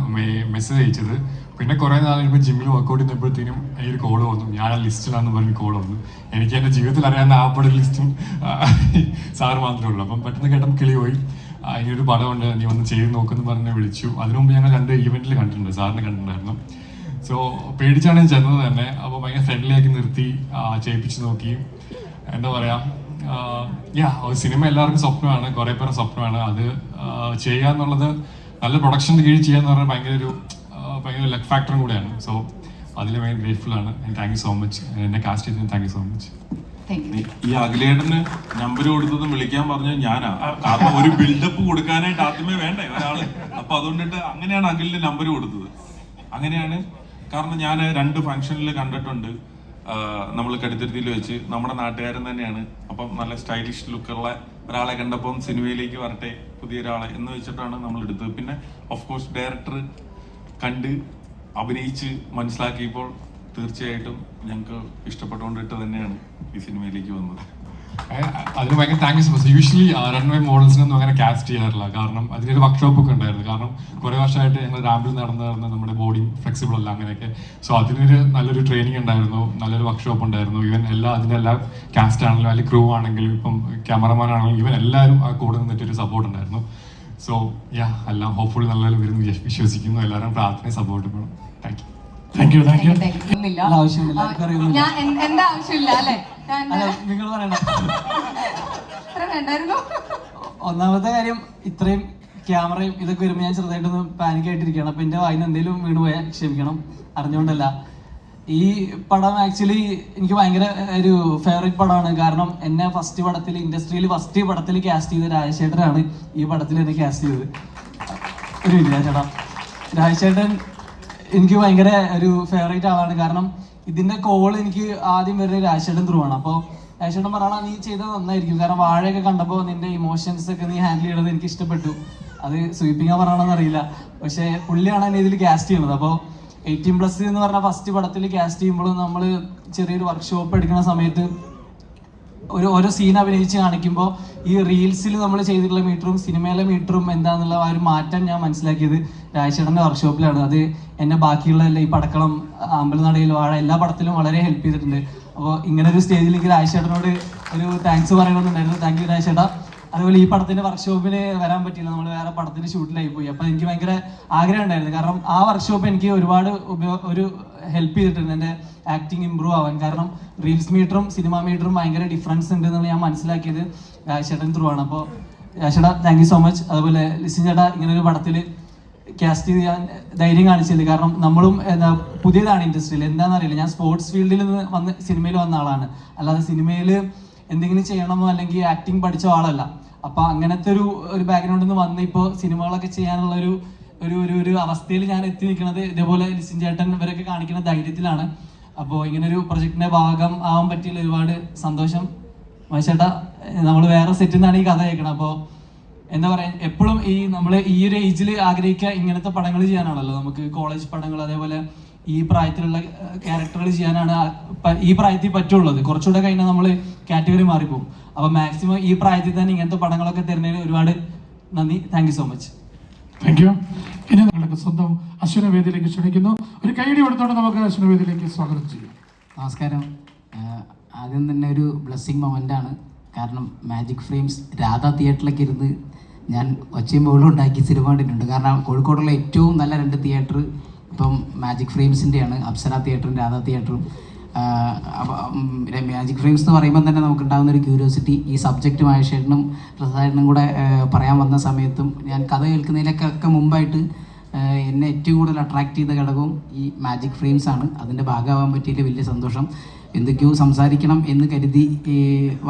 മെസ്സേജ് അയച്ചത്. പിന്നെ കുറേ നാൾ കഴിയുമ്പോൾ ജിമ്മിൽ വർക്കൗട്ട് ചെയ്യുമ്പോഴത്തേനും ഈ ഒരു കോള് വന്നു. ഞാൻ ആ ലിസ്റ്റിലാണെന്ന് പറഞ്ഞ് കോള് വന്നു. എനിക്ക് എൻ്റെ ജീവിതത്തിൽ അറിയാവുന്ന ആ പടം ലിസ്റ്റും സാറ് മാത്രമേ ഉള്ളൂ. അപ്പം പെട്ടെന്ന് കേട്ടപ്പോൾ കിളി പോയി. ഇനിയൊരു പടമുണ്ട്, നീ വന്ന് ചെയ്ത് നോക്കുമെന്ന് പറഞ്ഞ് വിളിച്ചു. അതിനു മുമ്പ് ഞങ്ങൾ 2 ഈവെൻറ്റിൽ കണ്ടിട്ടുണ്ട്, സാറിനെ കണ്ടിട്ടുണ്ടായിരുന്നു. സോ പേടിച്ചാണ് ഞാൻ ചെന്നത് തന്നെ. അപ്പോൾ ഭയങ്കര ഫ്രണ്ട്ലിയാക്കി നിർത്തി ചെയ്യിപ്പിച്ച് നോക്കി. എന്താ പറയുക, ഒരു സിനിമ എല്ലാവർക്കും സ്വപ്നമാണ്, കുറേ പേരുടെ സ്വപ്നമാണ്. അത് ചെയ്യുക എന്നുള്ളത്, നല്ല പ്രൊഡക്ഷൻ്റെ കീഴിൽ ചെയ്യുക എന്ന് പറഞ്ഞാൽ ഭയങ്കര ലക്ക് ഫാക്ടറും കൂടെയാണ്. സോ അതിൽ ഭയങ്കര ഗ്രേറ്റ്ഫുൾ ആണ്. Thank you so much. എന്നെ കാസ്റ്റ് ചെയ്തതിന് താങ്ക് യു സോ മച്ച്. ഈ അഖിലേട്ടന് നമ്പർ കൊടുത്തതും വിളിക്കാൻ പറഞ്ഞത് ഞാനാ. കാരണം ഒരു ബിൽഡപ്പ് കൊടുക്കാനായിട്ട് ആദ്യമേ വേണ്ടേ ഒരാള്. അപ്പൊ അതുകൊണ്ടിട്ട് അങ്ങനെയാണ് അഖിലിന് നമ്പർ കൊടുത്തത്. അങ്ങനെയാണ്. കാരണം ഞാൻ 2 ഫംഗ്ഷനിൽ കണ്ടിട്ടുണ്ട്. നമ്മൾ കടുത്തുരുത്തിയിൽ വെച്ച് നമ്മുടെ നാട്ടുകാരൻ തന്നെയാണ്. അപ്പം നല്ല സ്റ്റൈലിഷ് ലുക്കുള്ള ഒരാളെ കണ്ടപ്പം സിനിമയിലേക്ക് വരട്ടെ പുതിയൊരാളെ എന്ന് വെച്ചിട്ടാണ് നമ്മൾ എടുത്തത്. പിന്നെ ഓഫ് കോഴ്സ് ഡയറക്ടർ കണ്ട് അഭിനയിച്ച് മനസ്സിലാക്കിയപ്പോൾ തീർച്ചയായിട്ടും ഞങ്ങൾക്ക് ഇഷ്ടപ്പെട്ടുകൊണ്ടിട്ട് തന്നെയാണ് ഈ സിനിമയിലേക്ക് വന്നത്. അതിന് ഭയങ്കര thank you so much. Usually runway മോഡൽസിനൊന്നും അങ്ങനെ കാസ്റ്റ് ചെയ്യാറില്ല. കാരണം അതിനൊരു വർക്ക്ഷോപ്പ് ഒക്കെ ഉണ്ടായിരുന്നു. കാരണം കുറേ വർഷമായിട്ട് ഞങ്ങൾ റാമ്പിൽ നടന്ന് നമ്മുടെ ബോഡി ഫ്ലെക്സിബിൾ അല്ല അങ്ങനെയൊക്കെ. സോ അതിനൊരു നല്ലൊരു ട്രെയിനിങ് ഉണ്ടായിരുന്നു, നല്ലൊരു വർക്ക്ഷോപ്പ് ഉണ്ടായിരുന്നു. ഈവൻ അതിനെല്ലാം കാസ്റ്റ് ആണെങ്കിലും അല്ലെങ്കിൽ ക്രൂ ആണെങ്കിലും ഇപ്പം ക്യാമറമാൻ ആണെങ്കിലും ഇവൻ എല്ലാവരും ആ കൂടെ നിന്നിട്ടൊരു സപ്പോർട്ട് ഉണ്ടായിരുന്നു. സോ എല്ലാം ഹോപ്പ്ഫുള്ളി നല്ലപോലെ വരുന്നു വിശ്വസിക്കുന്നു. എല്ലാവരും പ്രാർത്ഥനയും സപ്പോർട്ട് വേണം. Thank you. എന്റെ ആവശ്യമില്ല അല്ലേ? നിങ്ങൾ പറയണ്ട. വേണ്ടായിരുന്നു. ഒന്നാമത്തെ കാര്യം, ഇത്രയും ക്യാമറയും ഇതൊക്കെ വരുമ്പോൾ ഞാൻ ചെറുതായിട്ടൊന്ന് പാനിക് ആയിട്ടിരിക്കുകയാണ്. അപ്പം എൻ്റെ വായിന്ന് എന്തെങ്കിലും വീണ് പോയാൽ ക്ഷമിക്കണം, അറിഞ്ഞുകൊണ്ടല്ല. ഈ പടം ആക്ച്വലി എനിക്ക് ഭയങ്കര ഒരു ഫേവറേറ്റ് പടമാണ്. കാരണം എന്നെ ഇൻഡസ്ട്രിയിൽ ഫസ്റ്റ് പടത്തിൽ കാസ്റ്റ് ചെയ്ത രാജശേഖരനാണ് ഈ പടത്തിൽ എന്നെ കാസ്റ്റ് ചെയ്തത്. ഒരു മിനിറ്റ് ചേട്ടാ, രാജശേഖരൻ എനിക്ക് ഭയങ്കര ഒരു ഫേവറേറ്റ് ആളാണ്. കാരണം ഇതിൻ്റെ കോൾ എനിക്ക് ആദ്യം വരുന്നത് രാജശേഖരൻ ത്രൂ ആണ്. അപ്പോൾ രാജശേഖരൻ പറയണ നീ ചെയ്തത് നന്നായിരിക്കും, കാരണം വാഴയൊക്കെ കണ്ടപ്പോൾ നിന്റെ ഇമോഷൻസ് ഒക്കെ നീ ഹാൻഡിൽ ചെയ്യണത് എനിക്ക് ഇഷ്ടപ്പെട്ടു. അത് സ്വീപ്പിങ്ങാൻ പറയണമെന്ന് അറിയില്ല, പക്ഷേ പുള്ളിയാണ് എന്നെ ഇതിൽ കാസ്റ്റ് ചെയ്യുന്നത്. അപ്പോൾ 18+ എന്ന് പറഞ്ഞ ഫസ്റ്റ് പടത്തിൽ കാസ്റ്റ് ചെയ്യുമ്പോൾ നമ്മൾ ചെറിയൊരു വർക്ക്ഷോപ്പ് എടുക്കുന്ന സമയത്ത് ഓരോ സീൻ അഭിനയിച്ച് കാണിക്കുമ്പോൾ ഈ റീൽസിൽ നമ്മൾ ചെയ്തിട്ടുള്ള മീറ്ററും സിനിമയിലെ മീറ്ററും എന്താണെന്നുള്ള ആ ഒരു മാറ്റം ഞാൻ മനസ്സിലാക്കിയത് രാജശേഖരൻ്റെ വർക്ക്ഷോപ്പിലാണ്. അത് എന്നെ ബാക്കിയുള്ള ഈ പടക്കളം, അമ്പലനടയിൽ, വാഴ എല്ലാ പടത്തിലും വളരെ ഹെൽപ്പ് ചെയ്തിട്ടുണ്ട്. അപ്പോൾ ഇങ്ങനെ ഒരു സ്റ്റേജിലേക്ക് രാജശേഖരനോട് ഒരു താങ്ക്സ് പറയണമെന്നുണ്ടായിരുന്നു. താങ്ക് യു രാജേഷ് ചേട്ടാ. അതുപോലെ ഈ പടത്തിന്റെ വർക്ക്ഷോപ്പിന് വരാൻ പറ്റിയില്ല, നമ്മൾ വേറെ പടത്തിന്റെ ഷൂട്ടിലായി പോയി. അപ്പോൾ എനിക്ക് ഭയങ്കര ആഗ്രഹം ഉണ്ടായിരുന്നു, കാരണം ആ വർക്ക്ഷോപ്പ് എനിക്ക് ഒരുപാട് ഒരു ഹെൽപ്പ് ചെയ്തിട്ടുണ്ട് എൻ്റെ ആക്ടിങ് ഇമ്പ്രൂവ് ആവാൻ. കാരണം റീൽസ് മീറ്ററും സിനിമ മീറ്ററും ഭയങ്കര ഡിഫറൻസ് ഉണ്ട് എന്നുള്ള ഞാൻ മനസ്സിലാക്കിയത് ചേട്ടൻ ത്രൂ ആണ്. അപ്പോൾ ചേട്ടാ താങ്ക് യു സോ മച്ച്. അതുപോലെ ലിസിൻ ചേട്ടാ ഇങ്ങനൊരു പടത്തിൽ കാസ്റ്റ് ചെയ്യാൻ ധൈര്യം കാണിച്ചത്, കാരണം നമ്മളും പുതിയതാണ് ഇൻഡസ്ട്രിയിൽ, എന്താണെന്ന് അറിയില്ല. ഞാൻ സ്പോർട്സ് ഫീൽഡിൽ നിന്ന് വന്ന് സിനിമയിൽ വന്ന ആളാണ്, അല്ലാതെ സിനിമയിൽ എന്തെങ്കിലും ചെയ്യണമോ അല്ലെങ്കിൽ ആക്ടിങ് പഠിച്ച ആളല്ല. അപ്പോൾ അങ്ങനത്തെ ഒരു ബാക്ക്ഗ്രൗണ്ടിൽ നിന്ന് വന്ന് ഇപ്പോൾ സിനിമകളൊക്കെ ചെയ്യാനുള്ള ഒരു അവസ്ഥയിൽ ഞാൻ എത്തി നിൽക്കുന്നത് ഇതേപോലെ ലിസിൻ ചേട്ടൻ ഇവരൊക്കെ കാണിക്കുന്ന ധൈര്യത്തിലാണ്. അപ്പോൾ ഇങ്ങനൊരു പ്രൊജക്റ്റിന്റെ ഭാഗം ആവാൻ പറ്റിയതിൽ ഒരുപാട് സന്തോഷം. ചേട്ടാ നമ്മൾ വേറെ സെറ്റിൽ നിന്നാണ് ഈ കഥ കേൾക്കണം. അപ്പോൾ എന്താ പറയുക, എപ്പോഴും നമ്മൾ ഈ ഒരു ഏജിൽ ആഗ്രഹിക്കുക ഇങ്ങനത്തെ പടങ്ങൾ ചെയ്യാനാണല്ലോ. നമുക്ക് കോളേജ് പടങ്ങൾ അതേപോലെ ഈ പ്രായത്തിലുള്ള ക്യാരക്ടറുകൾ ചെയ്യാനാണ് ഈ പ്രായത്തിൽ പറ്റുള്ളത്. കുറച്ചുകൂടെ കഴിഞ്ഞാൽ നമ്മൾ കാറ്റഗറി മാറിപ്പോകും. അപ്പോൾ മാക്സിമം ഈ പ്രായത്തിൽ തന്നെ ഇങ്ങനത്തെ പടങ്ങളൊക്കെ തരുന്നതിന് ഒരുപാട് നന്ദി. Thank you so much. Thank you. ഇനി നിങ്ങൾക്ക് സ്വന്തം അശ്വിന വേദിയിലേക്ക് ക്ഷണിക്കുന്നു. ഒരു കൈയടി കൊടുത്തോണ്ട് നമുക്ക് അശ്വിന വേദിയിലേക്ക് സ്വാഗതം ചെയ്യാം. നമസ്കാരം. ആദ്യം തന്നെ ഒരു ബ്ലെസ്സിങ് മൊമെൻ്റാണ്. കാരണം മാജിക് ഫ്രെയിംസ് രാധ തിയേറ്ററിലേക്ക് ഇരുന്ന് ഞാൻ ഒച്ചയും ബഹളവും ഉണ്ടാക്കി സിനിമ കണ്ടിട്ടുണ്ട്. കാരണം കോഴിക്കോടുള്ള ഏറ്റവും നല്ല 2 തിയേറ്റർ ഇപ്പം മാജിക് ഫ്രെയിംസിൻ്റെയാണ്, അപ്സര തിയേറ്ററും രാധ തിയേറ്ററും. മാജിക് ഫ്രെയിംസ് എന്ന് പറയുമ്പോൾ തന്നെ നമുക്കുണ്ടാകുന്ന ഒരു ക്യൂരിയോസിറ്റി, ഈ സബ്ജക്റ്റ് മഹേഷേട്ടനും പ്രസാദേട്ടനും കൂടെ പറയാൻ വന്ന സമയത്തും ഞാൻ കഥ കേൾക്കുന്നതിലൊക്കെ മുമ്പായിട്ട് എന്നെ ഏറ്റവും കൂടുതൽ അട്രാക്ട് ചെയ്ത ഘടകവും ഈ മാജിക് ഫ്രെയിംസ് ആണ്. അതിൻ്റെ ഭാഗമാകാൻ പറ്റിയതിൽ വലിയ സന്തോഷം. എന്തൊക്കെയോ സംസാരിക്കണം എന്ന് കരുതി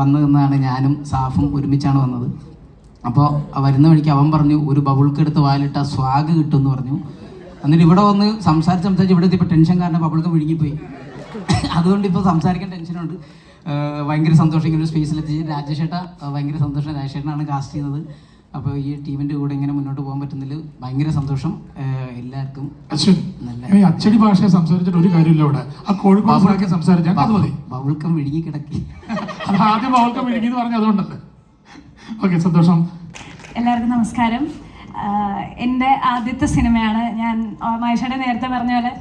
വന്നതെന്നാണ് ഞാനും സാഫും ഒരുമിച്ചാണ് വന്നത്. അപ്പോൾ വരുന്ന വഴിക്ക് അവൻ പറഞ്ഞു ഒരു ബബിൾക്കെടുത്ത് വാലിട്ട സ്വാഗ് കിട്ടുമെന്ന് പറഞ്ഞു. എന്നിട്ട് ഇവിടെ വന്ന് സംസാരിച്ച് ഇവിടെ എത്തിയപ്പോൾ ടെൻഷൻ കാരണം ബബിൾക്ക് വിഴുങ്ങിപ്പോയി. അതുകൊണ്ട് ഇപ്പോൾ സംസാരിക്കാൻ ടെൻഷനുണ്ട്. ഭയങ്കര സന്തോഷം ഇങ്ങനെ ഒരു സ്പേസിലെത്തി. രാജേഷേട്ട ഭയങ്കര സന്തോഷം. രാജേഷേട്ടനാണ് കാസ്റ്റ് ചെയ്തത്. അപ്പോൾ ഈ ടീമിൻ്റെ കൂടെ ഇങ്ങനെ മുന്നോട്ട് പോകാൻ പറ്റുന്നതിൽ ഭയങ്കര സന്തോഷം. എല്ലാവർക്കും അച്ചടി ഭാഷ സംസാരിച്ചിട്ട് ഒരു കാര്യമില്ല. ഇവിടെ ആ കോഴിക്കോട് സംസാരിച്ചാൽ ബബിൾക്കം വിഴുങ്ങി കിടക്കി. അത് ആദ്യം ബബിൾക്കം വിഴുങ്ങി എന്ന് പറഞ്ഞ അതുകൊണ്ടല്ലേ. ഓക്കെ, സന്തോഷം. എല്ലാവർക്കും നമസ്കാരം. എൻ്റെ ആദ്യത്തെ സിനിമയാണ്. ഞാൻ മഹേഷേട്ടൻ നേരത്തെ പറഞ്ഞ പോലെ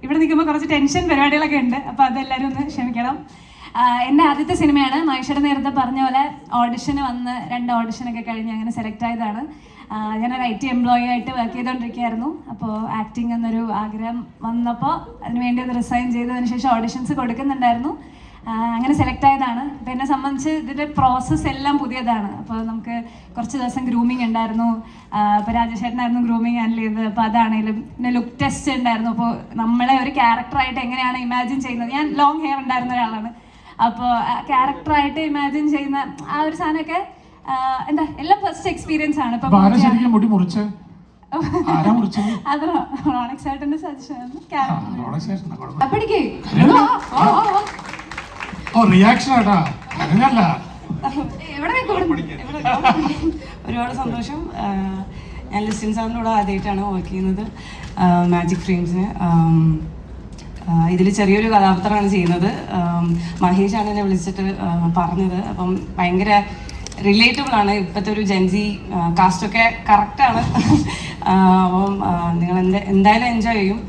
ഇവിടെ നിൽക്കുമ്പോൾ കുറച്ച് ടെൻഷൻ പരിപാടികളൊക്കെ ഉണ്ട്, അപ്പോൾ അതെല്ലാവരും ഒന്ന് ക്ഷമിക്കണം. എൻ്റെ ആദ്യത്തെ സിനിമയാണ്. മഹേഷേട്ടൻ നേരത്തെ പറഞ്ഞ പോലെ ഓഡിഷന് വന്ന് 2 ഓഡിഷനൊക്കെ കഴിഞ്ഞ് അങ്ങനെ സെലക്ട് ആയതാണ്. ഞാനൊരു IT എംപ്ലോയി ആയിട്ട് വർക്ക് ചെയ്തുകൊണ്ടിരിക്കുകയായിരുന്നു. അപ്പോൾ ആക്ടിങ് എന്നൊരു ആഗ്രഹം വന്നപ്പോൾ അതിനുവേണ്ടി ഒന്ന് റിസൈൻ ചെയ്തതിന് ശേഷം ഓഡിഷൻസ് കൊടുക്കുന്നുണ്ടായിരുന്നു. അങ്ങനെ സെലക്ട് ആയതാണ്. അപ്പോൾ എന്നെ സംബന്ധിച്ച് ഇതിൻ്റെ പ്രോസസ്സ് എല്ലാം പുതിയതാണ്. അപ്പോൾ നമുക്ക് കുറച്ച് ദിവസം ഗ്രൂമിങ് ഉണ്ടായിരുന്നു. അപ്പോൾ രാജേഷേട്ടനായിരുന്നു ഗ്രൂമിങ് ഹാൻഡിൽ ചെയ്തത്. അപ്പോൾ അതാണെങ്കിലും പിന്നെ ലുക്ക് ടെസ്റ്റ് ഉണ്ടായിരുന്നു. അപ്പോൾ നമ്മളെ ഒരു ക്യാരക്ടറായിട്ട് എങ്ങനെയാണ് ഇമാജിൻ ചെയ്യുന്നത്, ഞാൻ ലോങ് ഹെയർ ഉണ്ടായിരുന്ന ഒരാളാണ്. അപ്പോൾ ക്യാരക്ടറായിട്ട് ഇമാജിൻ ചെയ്യുന്ന ആ ഒരു സാധനമൊക്കെ എന്താ എല്ലാം ഫസ്റ്റ് എക്സ്പീരിയൻസ് ആണ്. ഇപ്പൊ അത് റോണക് ചേട്ടന്റെ സജഷൻ. ഒരുപാട് സന്തോഷം. ഞാൻ ലിസിൻ സാറിൻ്റെ കൂടെ ആദ്യമായിട്ടാണ് വർക്ക് ചെയ്യുന്നത് മാജിക് ഫ്രെയിംസിന്. ഇതിൽ ചെറിയൊരു കഥാപാത്രമാണ് ചെയ്യുന്നത്. മഹേഷാണ് എന്നെ വിളിച്ചിട്ട് പറഞ്ഞത്. അപ്പം ഭയങ്കര റിലേറ്റബിൾ ആണ്. ഇപ്പോഴത്തെ ഒരു ജെൻസി കാസ്റ്റൊക്കെ കറക്റ്റാണ്. അപ്പം നിങ്ങൾ എന്തായാലും എൻജോയ് ചെയ്യും.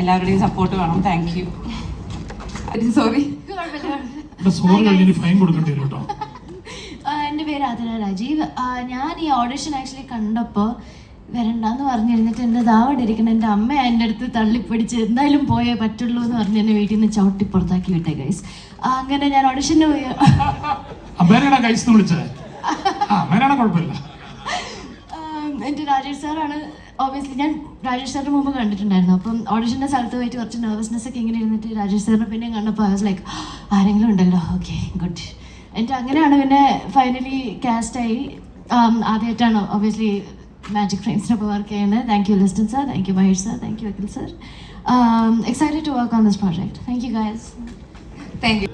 എല്ലാവരുടെയും സപ്പോർട്ട് വേണം. Thank you. സോറി. എൻ്റെ പേര് ആതിര രാജീവ്. ഞാൻ ഈ ഓഡിഷൻ ആക്ച്വലി കണ്ടപ്പോൾ വരണ്ടെന്ന് പറഞ്ഞിരുന്നിട്ട് എൻ്റെ ദാവടെ ഇരിക്കണം. എൻ്റെ അമ്മ എൻ്റെ അടുത്ത് തള്ളിപ്പിടിച്ച് എന്തായാലും പോയേ പറ്റുള്ളൂ എന്ന് പറഞ്ഞ് എന്നെ വീട്ടിൽ നിന്ന് ചവിട്ടി പുറത്താക്കി വിട്ടേ ഗൈസ്. അങ്ങനെ ഞാൻ ഓഡിഷന് പോയി. എൻ്റെ രാജേഷ് സാറാണ്. ഓബിയസ്ലി ഞാൻ രാജേഷ് സാറിന് മുമ്പ് കണ്ടിട്ടുണ്ടായിരുന്നു. അപ്പം ഓഡിഷൻ്റെ സ്ഥലത്ത് പോയിട്ട് കുറച്ച് നെർവസ്നെസ് ഒക്കെ ഇങ്ങനെ ഇരുന്നിട്ട് രാജേഷ് സാറിനെ പിന്നെ കണ്ടപ്പോൾ ഐ വാസ് ലൈക്ക് ആരെങ്കിലും ഉണ്ടല്ലോ, ഓക്കെ ഗുഡ്. എന്നിട്ട് അങ്ങനെയാണ് പിന്നെ ഫൈനലി കാസ്റ്റായി. ആദ്യമായിട്ടാണ് ഓബിയസ്ലി മാജിക് ഫ്രെയിംസിനൊപ്പം വർക്ക് ചെയ്യുന്നത്. Thank you Listin sir, thank you Mahesh sir, thank you Akhil sir. Excited to work on this project. Thank you guys. Thank you.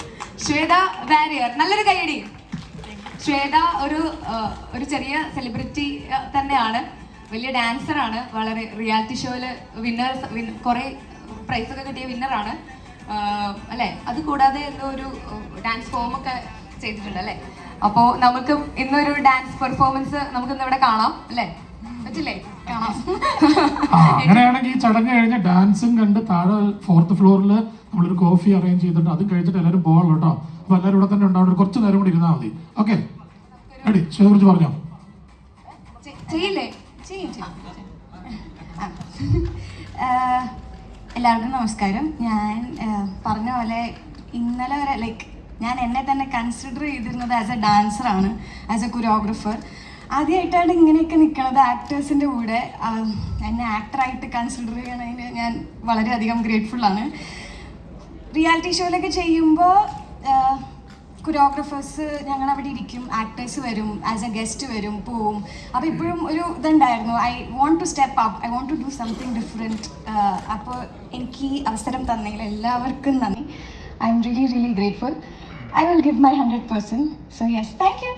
Shweta Warrier, നല്ലൊരു കൈയടി. ശ്വേത ഒരു ചെറിയ സെലിബ്രിറ്റി തന്നെയാണ്. വലിയ ഡാൻസറാണ്. വളരെ റിയാലിറ്റി ഷോയില് കുറേ പ്രൈസൊക്കെ കിട്ടിയ വിന്നറാണ് അല്ലേ. അത് കൂടാതെ എന്തോ ഒരു ഡാൻസ് ഫോമൊക്കെ ചെയ്തിട്ടുണ്ട് അല്ലേ. അപ്പോൾ നമുക്ക് ഇന്നൊരു ഡാൻസ് പെർഫോമൻസ് നമുക്ക് ഇന്നിവിടെ കാണാം അല്ലേ. പറ്റില്ലേ? കാണാം. അങ്ങനെയാണെങ്കിൽ ഈ ചടങ്ങ് കഴിഞ്ഞ് ഡാൻസും കണ്ട് താഴെ 4th ഫ്ലോറിൽ നമ്മളൊരു കോഫി അറേഞ്ച് ചെയ്തിട്ട് അതും കഴിച്ചിട്ട് എല്ലാവരും പോകാമല്ലോ കേട്ടോ. അപ്പൊ എല്ലാവരും ഇവിടെ തന്നെ ഉണ്ടാവും. കുറച്ച് നേരം കൂടി ഇരുന്നാൽ മതി. Okay, ready? ശ്വേതയെ കുറിച്ച് പറഞ്ഞോ. ചെയ്യില്ലേ? എല്ലാവർക്കും നമസ്കാരം. ഞാൻ പറഞ്ഞ പോലെ ഇന്നലെ വരെ ഞാൻ എന്നെ തന്നെ കൺസിഡർ ചെയ്തിരുന്നത് ആസ് എ ഡാൻസറാണ്, ആസ് എ കൊറിയോഗ്രാഫർ. ആദ്യമായിട്ടാണ് ഇങ്ങനെയൊക്കെ നിൽക്കുന്നത് ആക്ടേഴ്സിൻ്റെ കൂടെ. എന്നെ ആക്ടറായിട്ട് കൺസിഡർ ചെയ്യണതിന് ഞാൻ വളരെയധികം ഗ്രേറ്റ്ഫുള്ളാണ്. റിയാലിറ്റി ഷോയിലൊക്കെ ചെയ്യുമ്പോൾ കൊറിയോഗ്രാഫേഴ്സ് ഞങ്ങളവിടെ ഇരിക്കും, ആക്ടേഴ്സ് വരും, ആസ് എ ഗസ്റ്റ് വരും, പോവും. അപ്പോൾ ഇപ്പോഴും ഒരു ഇതുണ്ടായിരുന്നു, I want to step up, I want to do something different. അപ്പോൾ എനിക്ക് ഈ അവസരം തന്നെങ്കിൽ എല്ലാവർക്കും നന്ദി. I am really really grateful. I will give my 100%. So yes, thank you.